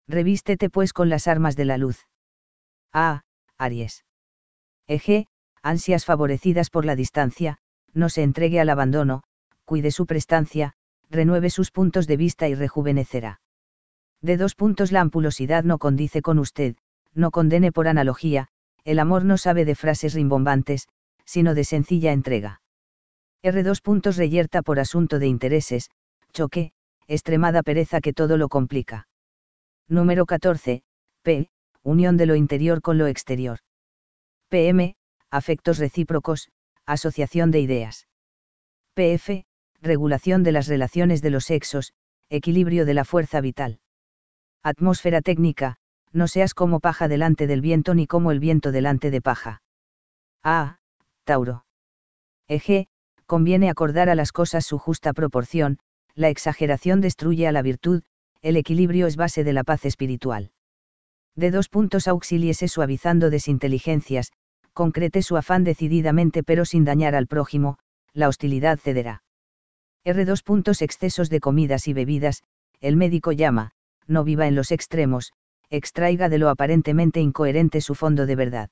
Revístete pues con las armas de la luz. A. Aries. Eje. Ansias favorecidas por la distancia, no se entregue al abandono, cuide su prestancia, renueve sus puntos de vista y rejuvenecerá. De 2 puntos la ampulosidad no condice con usted, no condene por analogía, el amor no sabe de frases rimbombantes, sino de sencilla entrega. R2 puntos reyerta por asunto de intereses, choque, extremada pereza que todo lo complica. Número 14, p. Unión de lo interior con lo exterior. PM. Afectos recíprocos, asociación de ideas. PF. Regulación de las relaciones de los sexos, equilibrio de la fuerza vital. Atmósfera técnica. No seas como paja delante del viento ni como el viento delante de paja. A. Tauro. Eje. Conviene acordar a las cosas su justa proporción, la exageración destruye a la virtud, el equilibrio es base de la paz espiritual. De 2 puntos auxíliese suavizando desinteligencias, concrete su afán decididamente pero sin dañar al prójimo, la hostilidad cederá. R2 puntos excesos de comidas y bebidas, el médico llama, no viva en los extremos, extraiga de lo aparentemente incoherente su fondo de verdad.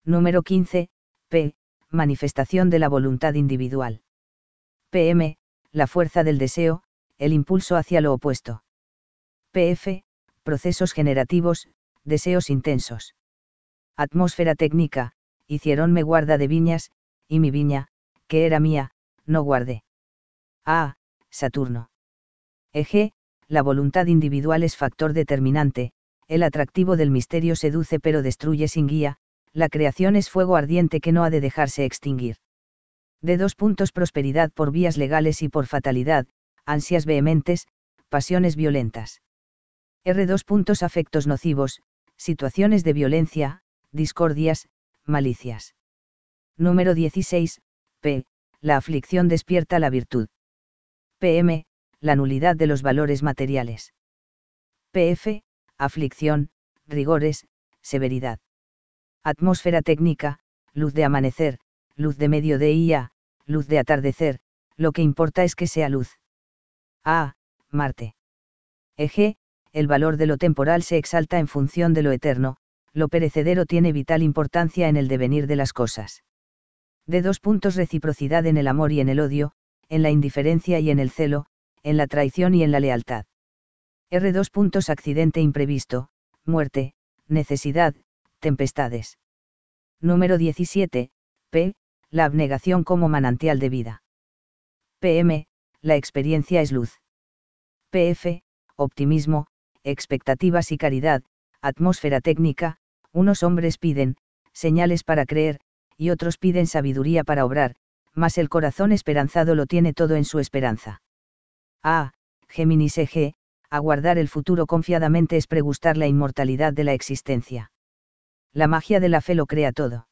Número 15, p. Manifestación de la voluntad individual. PM. La fuerza del deseo, el impulso hacia lo opuesto. PF. Procesos generativos, deseos intensos. Atmósfera técnica. Hiciéronme guarda de viñas, y mi viña, que era mía, no guardé. A. Saturno. Eje. La voluntad individual es factor determinante, el atractivo del misterio seduce pero destruye sin guía, la creación es fuego ardiente que no ha de dejarse extinguir. De 2 puntos prosperidad por vías legales y por fatalidad, ansias vehementes, pasiones violentas. R2 puntos afectos nocivos, situaciones de violencia, discordias, malicias. Número 16, p. La aflicción despierta la virtud. PM. La nulidad de los valores materiales. PF. Aflicción, rigores, severidad. Atmósfera técnica. Luz de amanecer, luz de mediodía, luz de atardecer, lo que importa es que sea luz. A. Marte. Eje. El valor de lo temporal se exalta en función de lo eterno, lo perecedero tiene vital importancia en el devenir de las cosas. De 2 puntos reciprocidad en el amor y en el odio, en la indiferencia y en el celo, en la traición y en la lealtad. R2 puntos accidente imprevisto, muerte, necesidad, tempestades. Número 17, p. La abnegación como manantial de vida. PM. La experiencia es luz. PF. Optimismo, expectativas y caridad, atmósfera técnica. Unos hombres piden señales para creer, y otros piden sabiduría para obrar, mas el corazón esperanzado lo tiene todo en su esperanza. A. Géminis eje. Aguardar el futuro confiadamente es pregustar la inmortalidad de la existencia. La magia de la fe lo crea todo.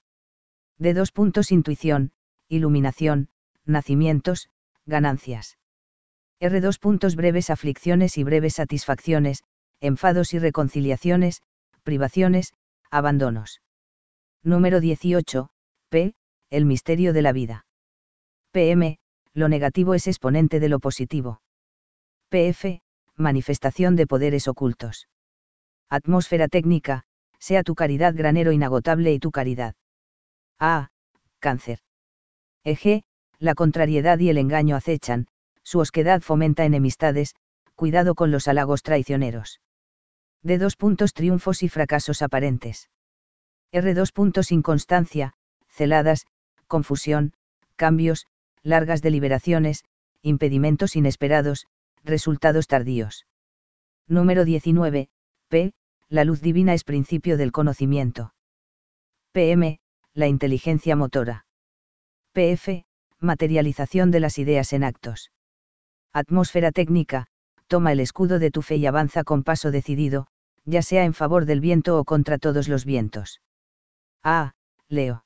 De 2 puntos intuición, iluminación, nacimientos, ganancias. R2 puntos breves aflicciones y breves satisfacciones, enfados y reconciliaciones, privaciones, abandonos. Número 18, p. El misterio de la vida. PM. Lo negativo es exponente de lo positivo. PF. Manifestación de poderes ocultos. Atmósfera técnica. Sea tu caridad granero inagotable y tu caridad. A. Cáncer. Eje. La contrariedad y el engaño acechan, Su osquedad fomenta enemistades, cuidado con los halagos traicioneros. D2. Triunfos y fracasos aparentes. R2. Inconstancia, celadas, confusión, cambios, largas deliberaciones, impedimentos inesperados, resultados tardíos. Número 19. P. La luz divina es principio del conocimiento. PM. La inteligencia motora. PF. Materialización de las ideas en actos. Atmósfera técnica. Toma el escudo de tu fe y avanza con paso decidido, ya sea en favor del viento o contra todos los vientos. A. Leo.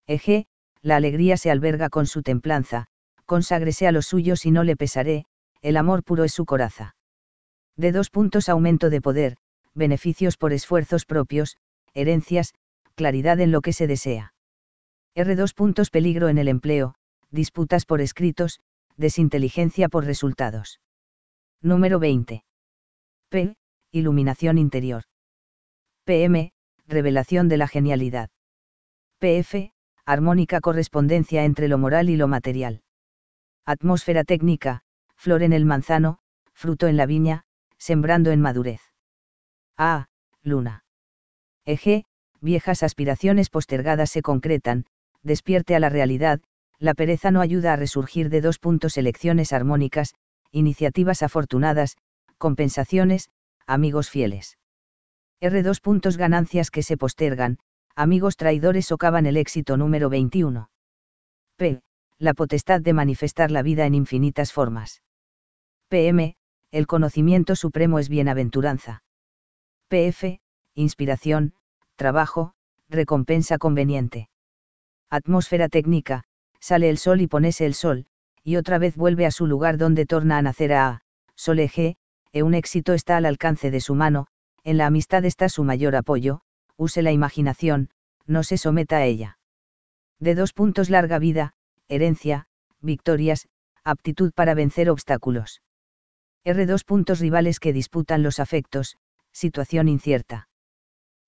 Eje. La alegría se alberga con su templanza, conságrese a los suyos y no le pesaré, el amor puro es su coraza. D2. Aumento de poder, beneficios por esfuerzos propios, herencias, claridad en lo que se desea. R2. Peligro en el empleo, disputas por escritos, desinteligencia por resultados. Número 20. P. Iluminación interior. PM. Revelación de la genialidad. PF. Armónica correspondencia entre lo moral y lo material. Atmósfera técnica. Flor en el manzano, fruto en la viña, sembrando en madurez. A. Luna. Eje. Viejas aspiraciones postergadas se concretan, despierte a la realidad, la pereza no ayuda a resurgir. D2. Elecciones armónicas, iniciativas afortunadas, compensaciones, amigos fieles. R2. Ganancias que se postergan, amigos traidores socavan el éxito. Número 21. P. La potestad de manifestar la vida en infinitas formas. PM. El conocimiento supremo es bienaventuranza. PF. Inspiración, trabajo, recompensa conveniente. Atmósfera técnica. Sale el sol y ponese el sol, y otra vez vuelve a su lugar donde torna a nacer a sol eje, un éxito está al alcance de su mano, en la amistad está su mayor apoyo, use la imaginación, no se someta a ella. D2. Larga vida, herencia, victorias, aptitud para vencer obstáculos. R2. Rivales que disputan los afectos, situación incierta.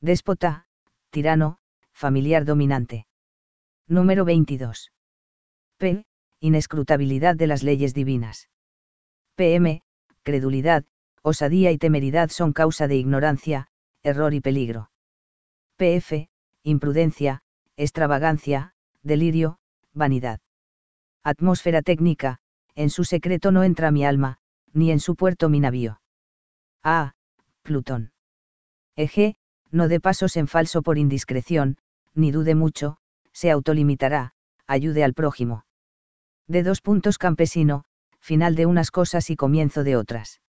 Déspota, tirano, familiar dominante. Número 22. P. Inescrutabilidad de las leyes divinas. PM. Credulidad, osadía y temeridad son causa de ignorancia, error y peligro. PF. Imprudencia, extravagancia, delirio, vanidad. Atmósfera técnica. En su secreto no entra mi alma, ni en su puerto mi navío. A. Plutón. Eje. No dé pasos en falso por indiscreción, ni dude mucho, se autolimitará, ayude al prójimo. D2. Campesino, final de unas cosas y comienzo de otras.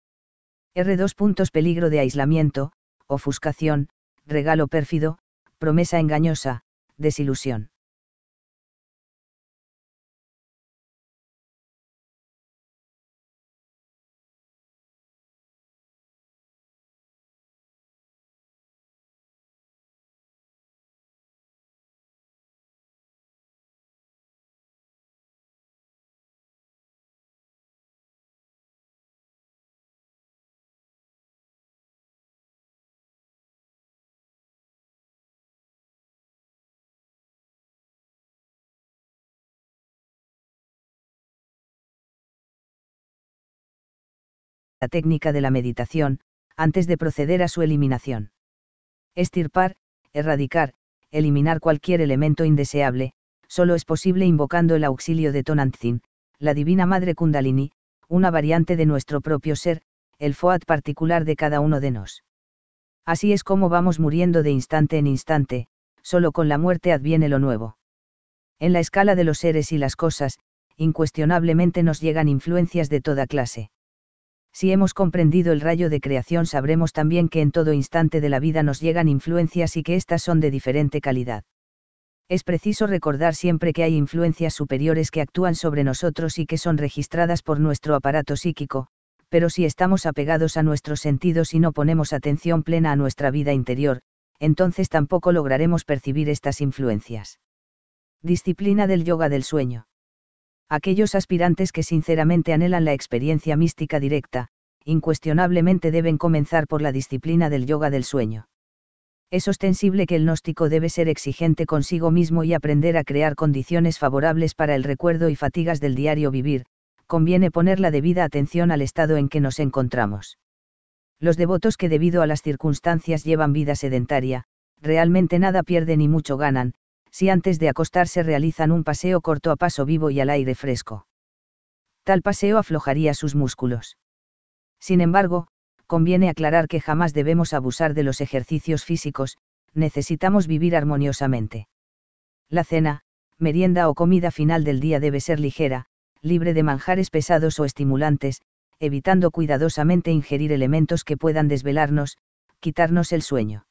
R2. Peligro de aislamiento, ofuscación, regalo pérfido, promesa engañosa, desilusión. La técnica de la meditación, antes de proceder a su eliminación. Estirpar, erradicar, eliminar cualquier elemento indeseable, solo es posible invocando el auxilio de Tonantzin, la divina madre Kundalini, una variante de nuestro propio ser, el Foat particular de cada uno de nos. Así es como vamos muriendo de instante en instante, solo con la muerte adviene lo nuevo. En la escala de los seres y las cosas, incuestionablemente nos llegan influencias de toda clase. Si hemos comprendido el rayo de creación, sabremos también que en todo instante de la vida nos llegan influencias y que éstas son de diferente calidad. Es preciso recordar siempre que hay influencias superiores que actúan sobre nosotros y que son registradas por nuestro aparato psíquico, pero si estamos apegados a nuestros sentidos y no ponemos atención plena a nuestra vida interior, entonces tampoco lograremos percibir estas influencias. Disciplina del yoga del sueño. Aquellos aspirantes que sinceramente anhelan la experiencia mística directa, incuestionablemente deben comenzar por la disciplina del yoga del sueño. Es ostensible que el gnóstico debe ser exigente consigo mismo y aprender a crear condiciones favorables para el recuerdo y fatigas del diario vivir, conviene poner la debida atención al estado en que nos encontramos. Los devotos que debido a las circunstancias llevan vida sedentaria, realmente nada pierden y mucho ganan, si antes de acostarse realizan un paseo corto a paso vivo y al aire fresco. Tal paseo aflojaría sus músculos. Sin embargo, conviene aclarar que jamás debemos abusar de los ejercicios físicos, necesitamos vivir armoniosamente. La cena, merienda o comida final del día debe ser ligera, libre de manjares pesados o estimulantes, evitando cuidadosamente ingerir elementos que puedan desvelarnos, quitarnos el sueño.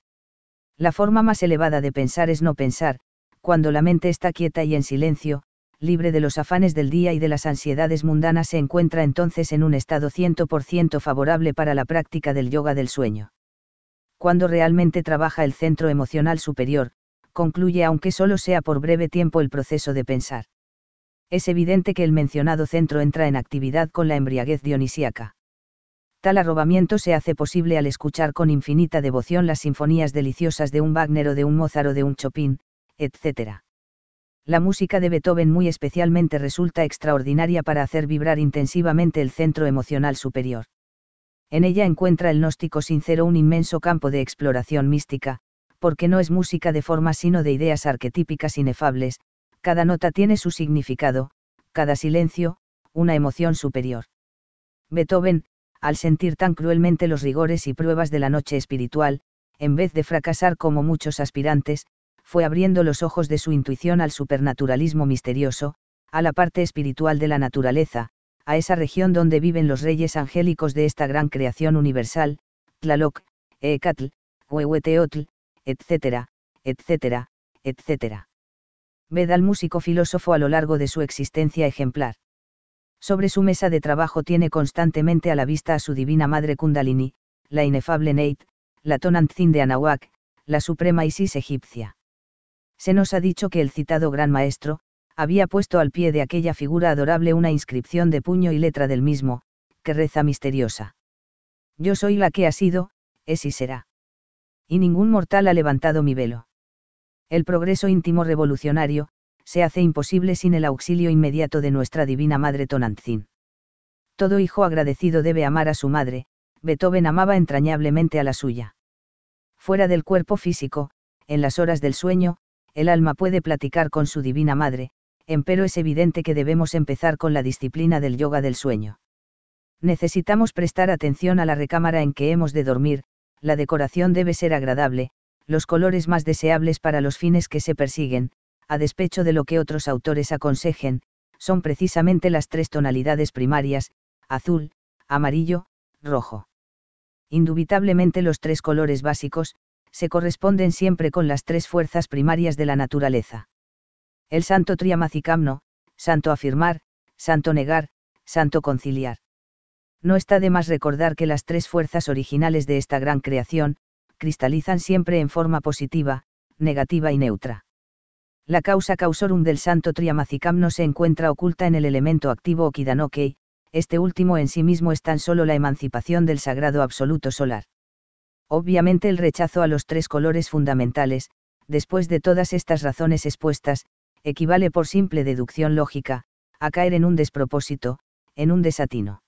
La forma más elevada de pensar es no pensar, cuando la mente está quieta y en silencio, libre de los afanes del día y de las ansiedades mundanas, se encuentra entonces en un estado 100% favorable para la práctica del yoga del sueño. Cuando realmente trabaja el centro emocional superior, concluye aunque solo sea por breve tiempo el proceso de pensar. Es evidente que el mencionado centro entra en actividad con la embriaguez dionisíaca. Tal arrobamiento se hace posible al escuchar con infinita devoción las sinfonías deliciosas de un Wagner o de un Mozart o de un Chopin, etc. La música de Beethoven muy especialmente resulta extraordinaria para hacer vibrar intensivamente el centro emocional superior. En ella encuentra el gnóstico sincero un inmenso campo de exploración mística, porque no es música de formas sino de ideas arquetípicas inefables. Cada nota tiene su significado, cada silencio, una emoción superior. Beethoven, al sentir tan cruelmente los rigores y pruebas de la noche espiritual, en vez de fracasar como muchos aspirantes, fue abriendo los ojos de su intuición al supernaturalismo misterioso, a la parte espiritual de la naturaleza, a esa región donde viven los reyes angélicos de esta gran creación universal, Tlaloc, Ecatl, Huehueteotl, etc., etc., etc. Ved al músico filósofo a lo largo de su existencia ejemplar. Sobre su mesa de trabajo tiene constantemente a la vista a su divina madre Kundalini, la inefable Neit, la Tonantzin de Anahuac, la suprema Isis egipcia. Se nos ha dicho que el citado gran maestro, había puesto al pie de aquella figura adorable una inscripción de puño y letra del mismo, que reza misteriosa. Yo soy la que ha sido, es y será. Y ningún mortal ha levantado mi velo. El progreso íntimo revolucionario, se hace imposible sin el auxilio inmediato de nuestra divina madre Tonantzin. Todo hijo agradecido debe amar a su madre. Beethoven amaba entrañablemente a la suya. Fuera del cuerpo físico, en las horas del sueño, el alma puede platicar con su divina madre, empero es evidente que debemos empezar con la disciplina del yoga del sueño. Necesitamos prestar atención a la recámara en que hemos de dormir, la decoración debe ser agradable, los colores más deseables para los fines que se persiguen, a despecho de lo que otros autores aconsejen, son precisamente las tres tonalidades primarias, azul, amarillo, rojo. Indubitablemente los tres colores básicos, se corresponden siempre con las tres fuerzas primarias de la naturaleza. El santo triamacicamno, santo afirmar, santo negar, santo conciliar. No está de más recordar que las tres fuerzas originales de esta gran creación, cristalizan siempre en forma positiva, negativa y neutra. La causa causorum del santo triamacicamno se encuentra oculta en el elemento activo Okidanokei, este último en sí mismo es tan solo la emancipación del sagrado absoluto solar. Obviamente el rechazo a los tres colores fundamentales, después de todas estas razones expuestas, equivale por simple deducción lógica, a caer en un despropósito, en un desatino.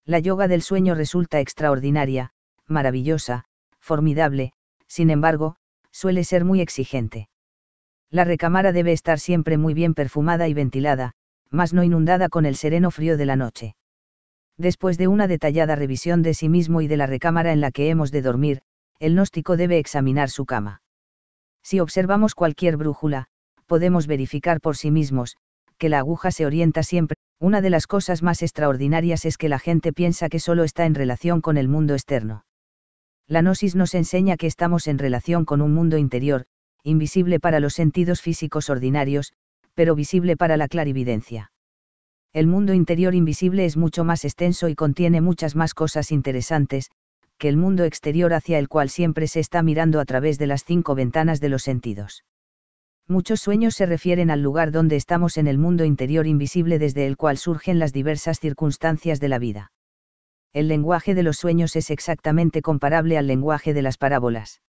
La yoga del sueño resulta extraordinaria, maravillosa, formidable, sin embargo, suele ser muy exigente. La recámara debe estar siempre muy bien perfumada y ventilada, mas no inundada con el sereno frío de la noche. Después de una detallada revisión de sí mismo y de la recámara en la que hemos de dormir, el gnóstico debe examinar su cama. Si observamos cualquier brújula, podemos verificar por sí mismos, que la aguja se orienta siempre. Una de las cosas más extraordinarias es que la gente piensa que solo está en relación con el mundo externo. La gnosis nos enseña que estamos en relación con un mundo interior, invisible para los sentidos físicos ordinarios, pero visible para la clarividencia. El mundo interior invisible es mucho más extenso y contiene muchas más cosas interesantes, que el mundo exterior hacia el cual siempre se está mirando a través de las 5 ventanas de los sentidos. Muchos sueños se refieren al lugar donde estamos en el mundo interior invisible desde el cual surgen las diversas circunstancias de la vida. El lenguaje de los sueños es exactamente comparable al lenguaje de las parábolas.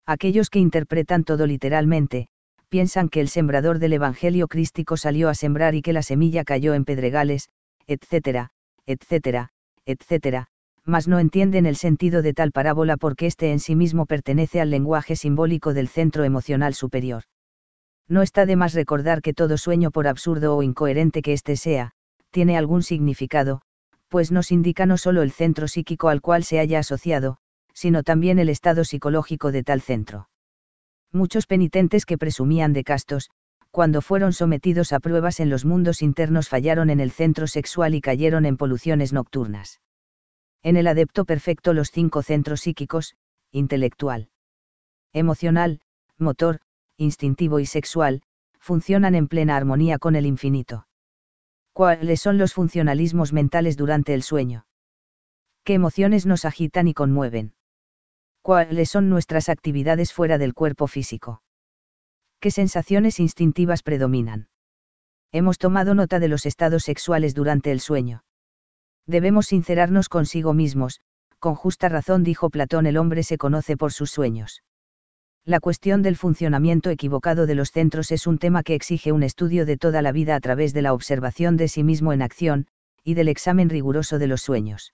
Aquellos que interpretan todo literalmente, piensan que el sembrador del Evangelio crístico salió a sembrar y que la semilla cayó en pedregales, etcétera, etcétera, etcétera, mas no entienden el sentido de tal parábola porque éste en sí mismo pertenece al lenguaje simbólico del centro emocional superior. No está de más recordar que todo sueño, por absurdo o incoherente que éste sea, tiene algún significado, pues nos indica no solo el centro psíquico al cual se haya asociado, sino también el estado psicológico de tal centro. Muchos penitentes que presumían de castos, cuando fueron sometidos a pruebas en los mundos internos, fallaron en el centro sexual y cayeron en poluciones nocturnas. En el adepto perfecto los 5 centros psíquicos, intelectual, emocional, motor, instintivo y sexual, funcionan en plena armonía con el infinito. ¿Cuáles son los funcionalismos mentales durante el sueño? ¿Qué emociones nos agitan y conmueven? ¿Cuáles son nuestras actividades fuera del cuerpo físico? ¿Qué sensaciones instintivas predominan? Hemos tomado nota de los estados sexuales durante el sueño. Debemos sincerarnos consigo mismos, con justa razón dijo Platón, el hombre se conoce por sus sueños. La cuestión del funcionamiento equivocado de los centros es un tema que exige un estudio de toda la vida a través de la observación de sí mismo en acción, y del examen riguroso de los sueños.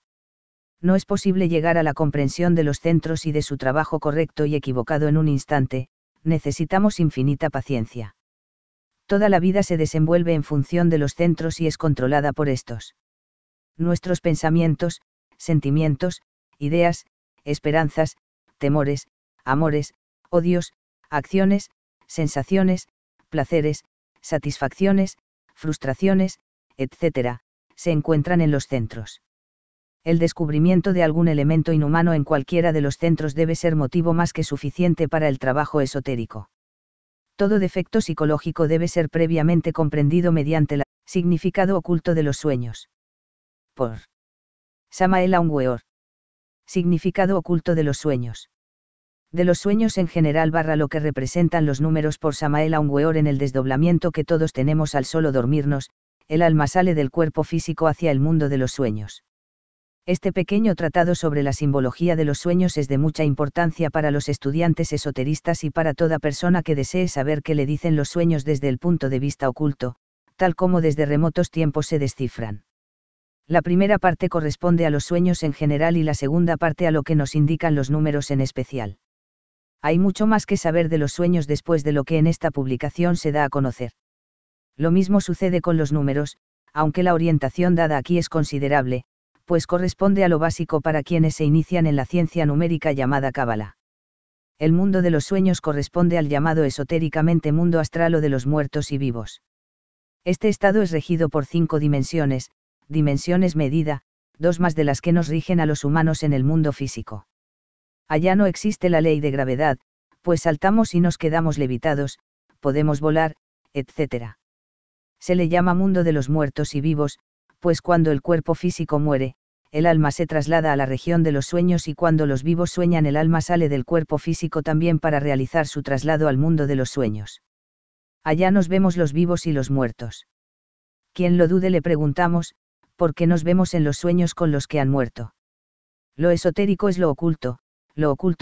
No es posible llegar a la comprensión de los centros y de su trabajo correcto y equivocado en un instante, necesitamos infinita paciencia. Toda la vida se desenvuelve en función de los centros y es controlada por estos. Nuestros pensamientos, sentimientos, ideas, esperanzas, temores, amores, odios, acciones, sensaciones, placeres, satisfacciones, frustraciones, etc., se encuentran en los centros. El descubrimiento de algún elemento inhumano en cualquiera de los centros debe ser motivo más que suficiente para el trabajo esotérico. Todo defecto psicológico debe ser previamente comprendido mediante el significado oculto de los sueños. Por Samael Aun Weor. Significado oculto de los sueños. De los sueños en general / lo que representan los números por Samael Aun Weor. En el desdoblamiento que todos tenemos al solo dormirnos, el alma sale del cuerpo físico hacia el mundo de los sueños. Este pequeño tratado sobre la simbología de los sueños es de mucha importancia para los estudiantes esoteristas y para toda persona que desee saber qué le dicen los sueños desde el punto de vista oculto, tal como desde remotos tiempos se descifran. La primera parte corresponde a los sueños en general y la segunda parte a lo que nos indican los números en especial. Hay mucho más que saber de los sueños después de lo que en esta publicación se da a conocer. Lo mismo sucede con los números, aunque la orientación dada aquí es considerable, pues corresponde a lo básico para quienes se inician en la ciencia numérica llamada Cábala. El mundo de los sueños corresponde al llamado esotéricamente mundo astral o de los muertos y vivos. Este estado es regido por 5 dimensiones medida, 2 más de las que nos rigen a los humanos en el mundo físico. Allá no existe la ley de gravedad, pues saltamos y nos quedamos levitados, podemos volar, etc. Se le llama mundo de los muertos y vivos, pues cuando el cuerpo físico muere, el alma se traslada a la región de los sueños y cuando los vivos sueñan el alma sale del cuerpo físico también para realizar su traslado al mundo de los sueños. Allá nos vemos los vivos y los muertos. Quien lo dude le preguntamos, ¿por qué nos vemos en los sueños con los que han muerto? Lo esotérico es lo oculto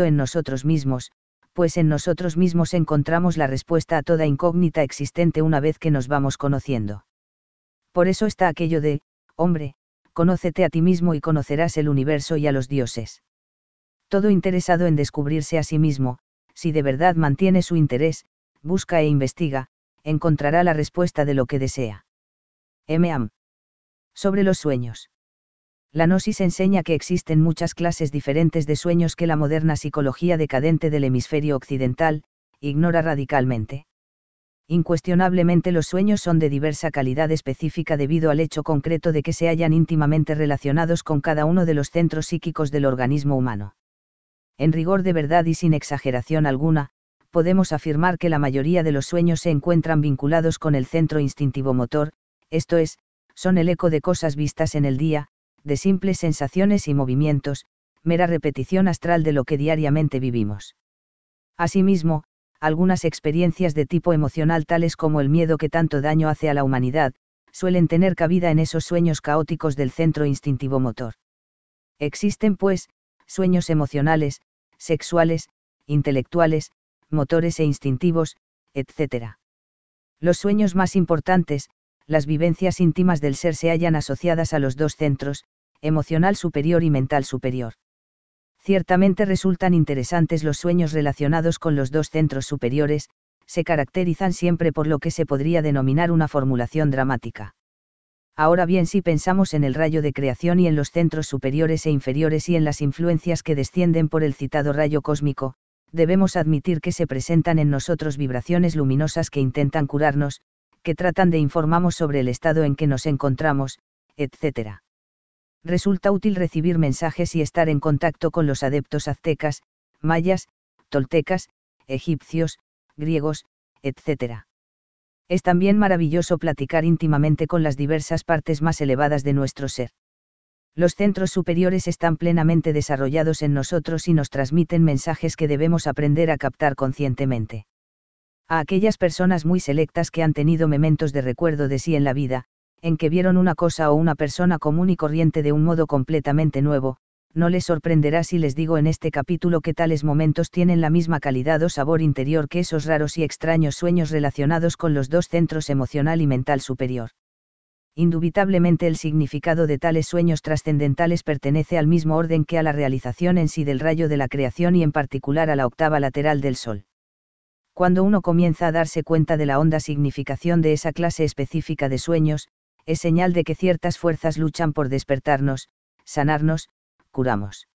en nosotros mismos, pues en nosotros mismos encontramos la respuesta a toda incógnita existente una vez que nos vamos conociendo. Por eso está aquello de, hombre, conócete a ti mismo y conocerás el universo y a los dioses. Todo interesado en descubrirse a sí mismo, si de verdad mantiene su interés, busca e investiga, encontrará la respuesta de lo que desea. M.A.M. Sobre los sueños. La gnosis enseña que existen muchas clases diferentes de sueños que la moderna psicología decadente del hemisferio occidental ignora radicalmente. Incuestionablemente los sueños son de diversa calidad específica debido al hecho concreto de que se hallan íntimamente relacionados con cada uno de los centros psíquicos del organismo humano. En rigor de verdad y sin exageración alguna, podemos afirmar que la mayoría de los sueños se encuentran vinculados con el centro instintivo motor, esto es, son el eco de cosas vistas en el día, de simples sensaciones y movimientos, mera repetición astral de lo que diariamente vivimos. Asimismo, algunas experiencias de tipo emocional tales como el miedo que tanto daño hace a la humanidad, suelen tener cabida en esos sueños caóticos del centro instintivo motor. Existen pues, sueños emocionales, sexuales, intelectuales, motores e instintivos, etc. Los sueños más importantes, las vivencias íntimas del ser se hallan asociadas a los dos centros, emocional superior y mental superior. Ciertamente resultan interesantes los sueños relacionados con los dos centros superiores, se caracterizan siempre por lo que se podría denominar una formulación dramática. Ahora bien, si pensamos en el rayo de creación y en los centros superiores e inferiores y en las influencias que descienden por el citado rayo cósmico, debemos admitir que se presentan en nosotros vibraciones luminosas que intentan curarnos, que tratan de informarnos sobre el estado en que nos encontramos, etc. Resulta útil recibir mensajes y estar en contacto con los adeptos aztecas, mayas, toltecas, egipcios, griegos, etc. Es también maravilloso platicar íntimamente con las diversas partes más elevadas de nuestro ser. Los centros superiores están plenamente desarrollados en nosotros y nos transmiten mensajes que debemos aprender a captar conscientemente. A aquellas personas muy selectas que han tenido momentos de recuerdo de sí en la vida, en que vieron una cosa o una persona común y corriente de un modo completamente nuevo, no les sorprenderá si les digo en este capítulo que tales momentos tienen la misma calidad o sabor interior que esos raros y extraños sueños relacionados con los dos centros emocional y mental superior. Indubitablemente el significado de tales sueños trascendentales pertenece al mismo orden que a la realización en sí del rayo de la creación y en particular a la octava lateral del Sol. Cuando uno comienza a darse cuenta de la honda significación de esa clase específica de sueños, es señal de que ciertas fuerzas luchan por despertarnos, sanarnos, curamos.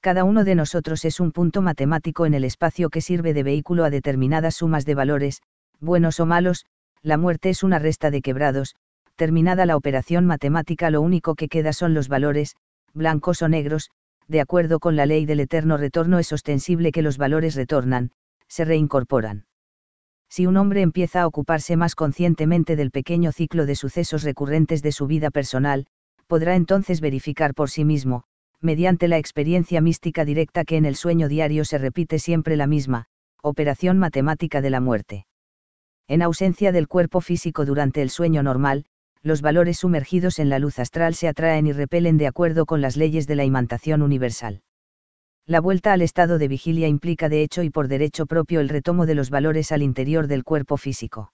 Cada uno de nosotros es un punto matemático en el espacio que sirve de vehículo a determinadas sumas de valores, buenos o malos. La muerte es una resta de quebrados. Terminada la operación matemática, lo único que queda son los valores, blancos o negros. De acuerdo con la ley del eterno retorno, es ostensible que los valores retornan, se reincorporan. Si un hombre empieza a ocuparse más conscientemente del pequeño ciclo de sucesos recurrentes de su vida personal, podrá entonces verificar por sí mismo, mediante la experiencia mística directa, que en el sueño diario se repite siempre la misma operación matemática de la muerte. En ausencia del cuerpo físico durante el sueño normal, los valores sumergidos en la luz astral se atraen y repelen de acuerdo con las leyes de la imantación universal. La vuelta al estado de vigilia implica de hecho y por derecho propio el retomo de los valores al interior del cuerpo físico.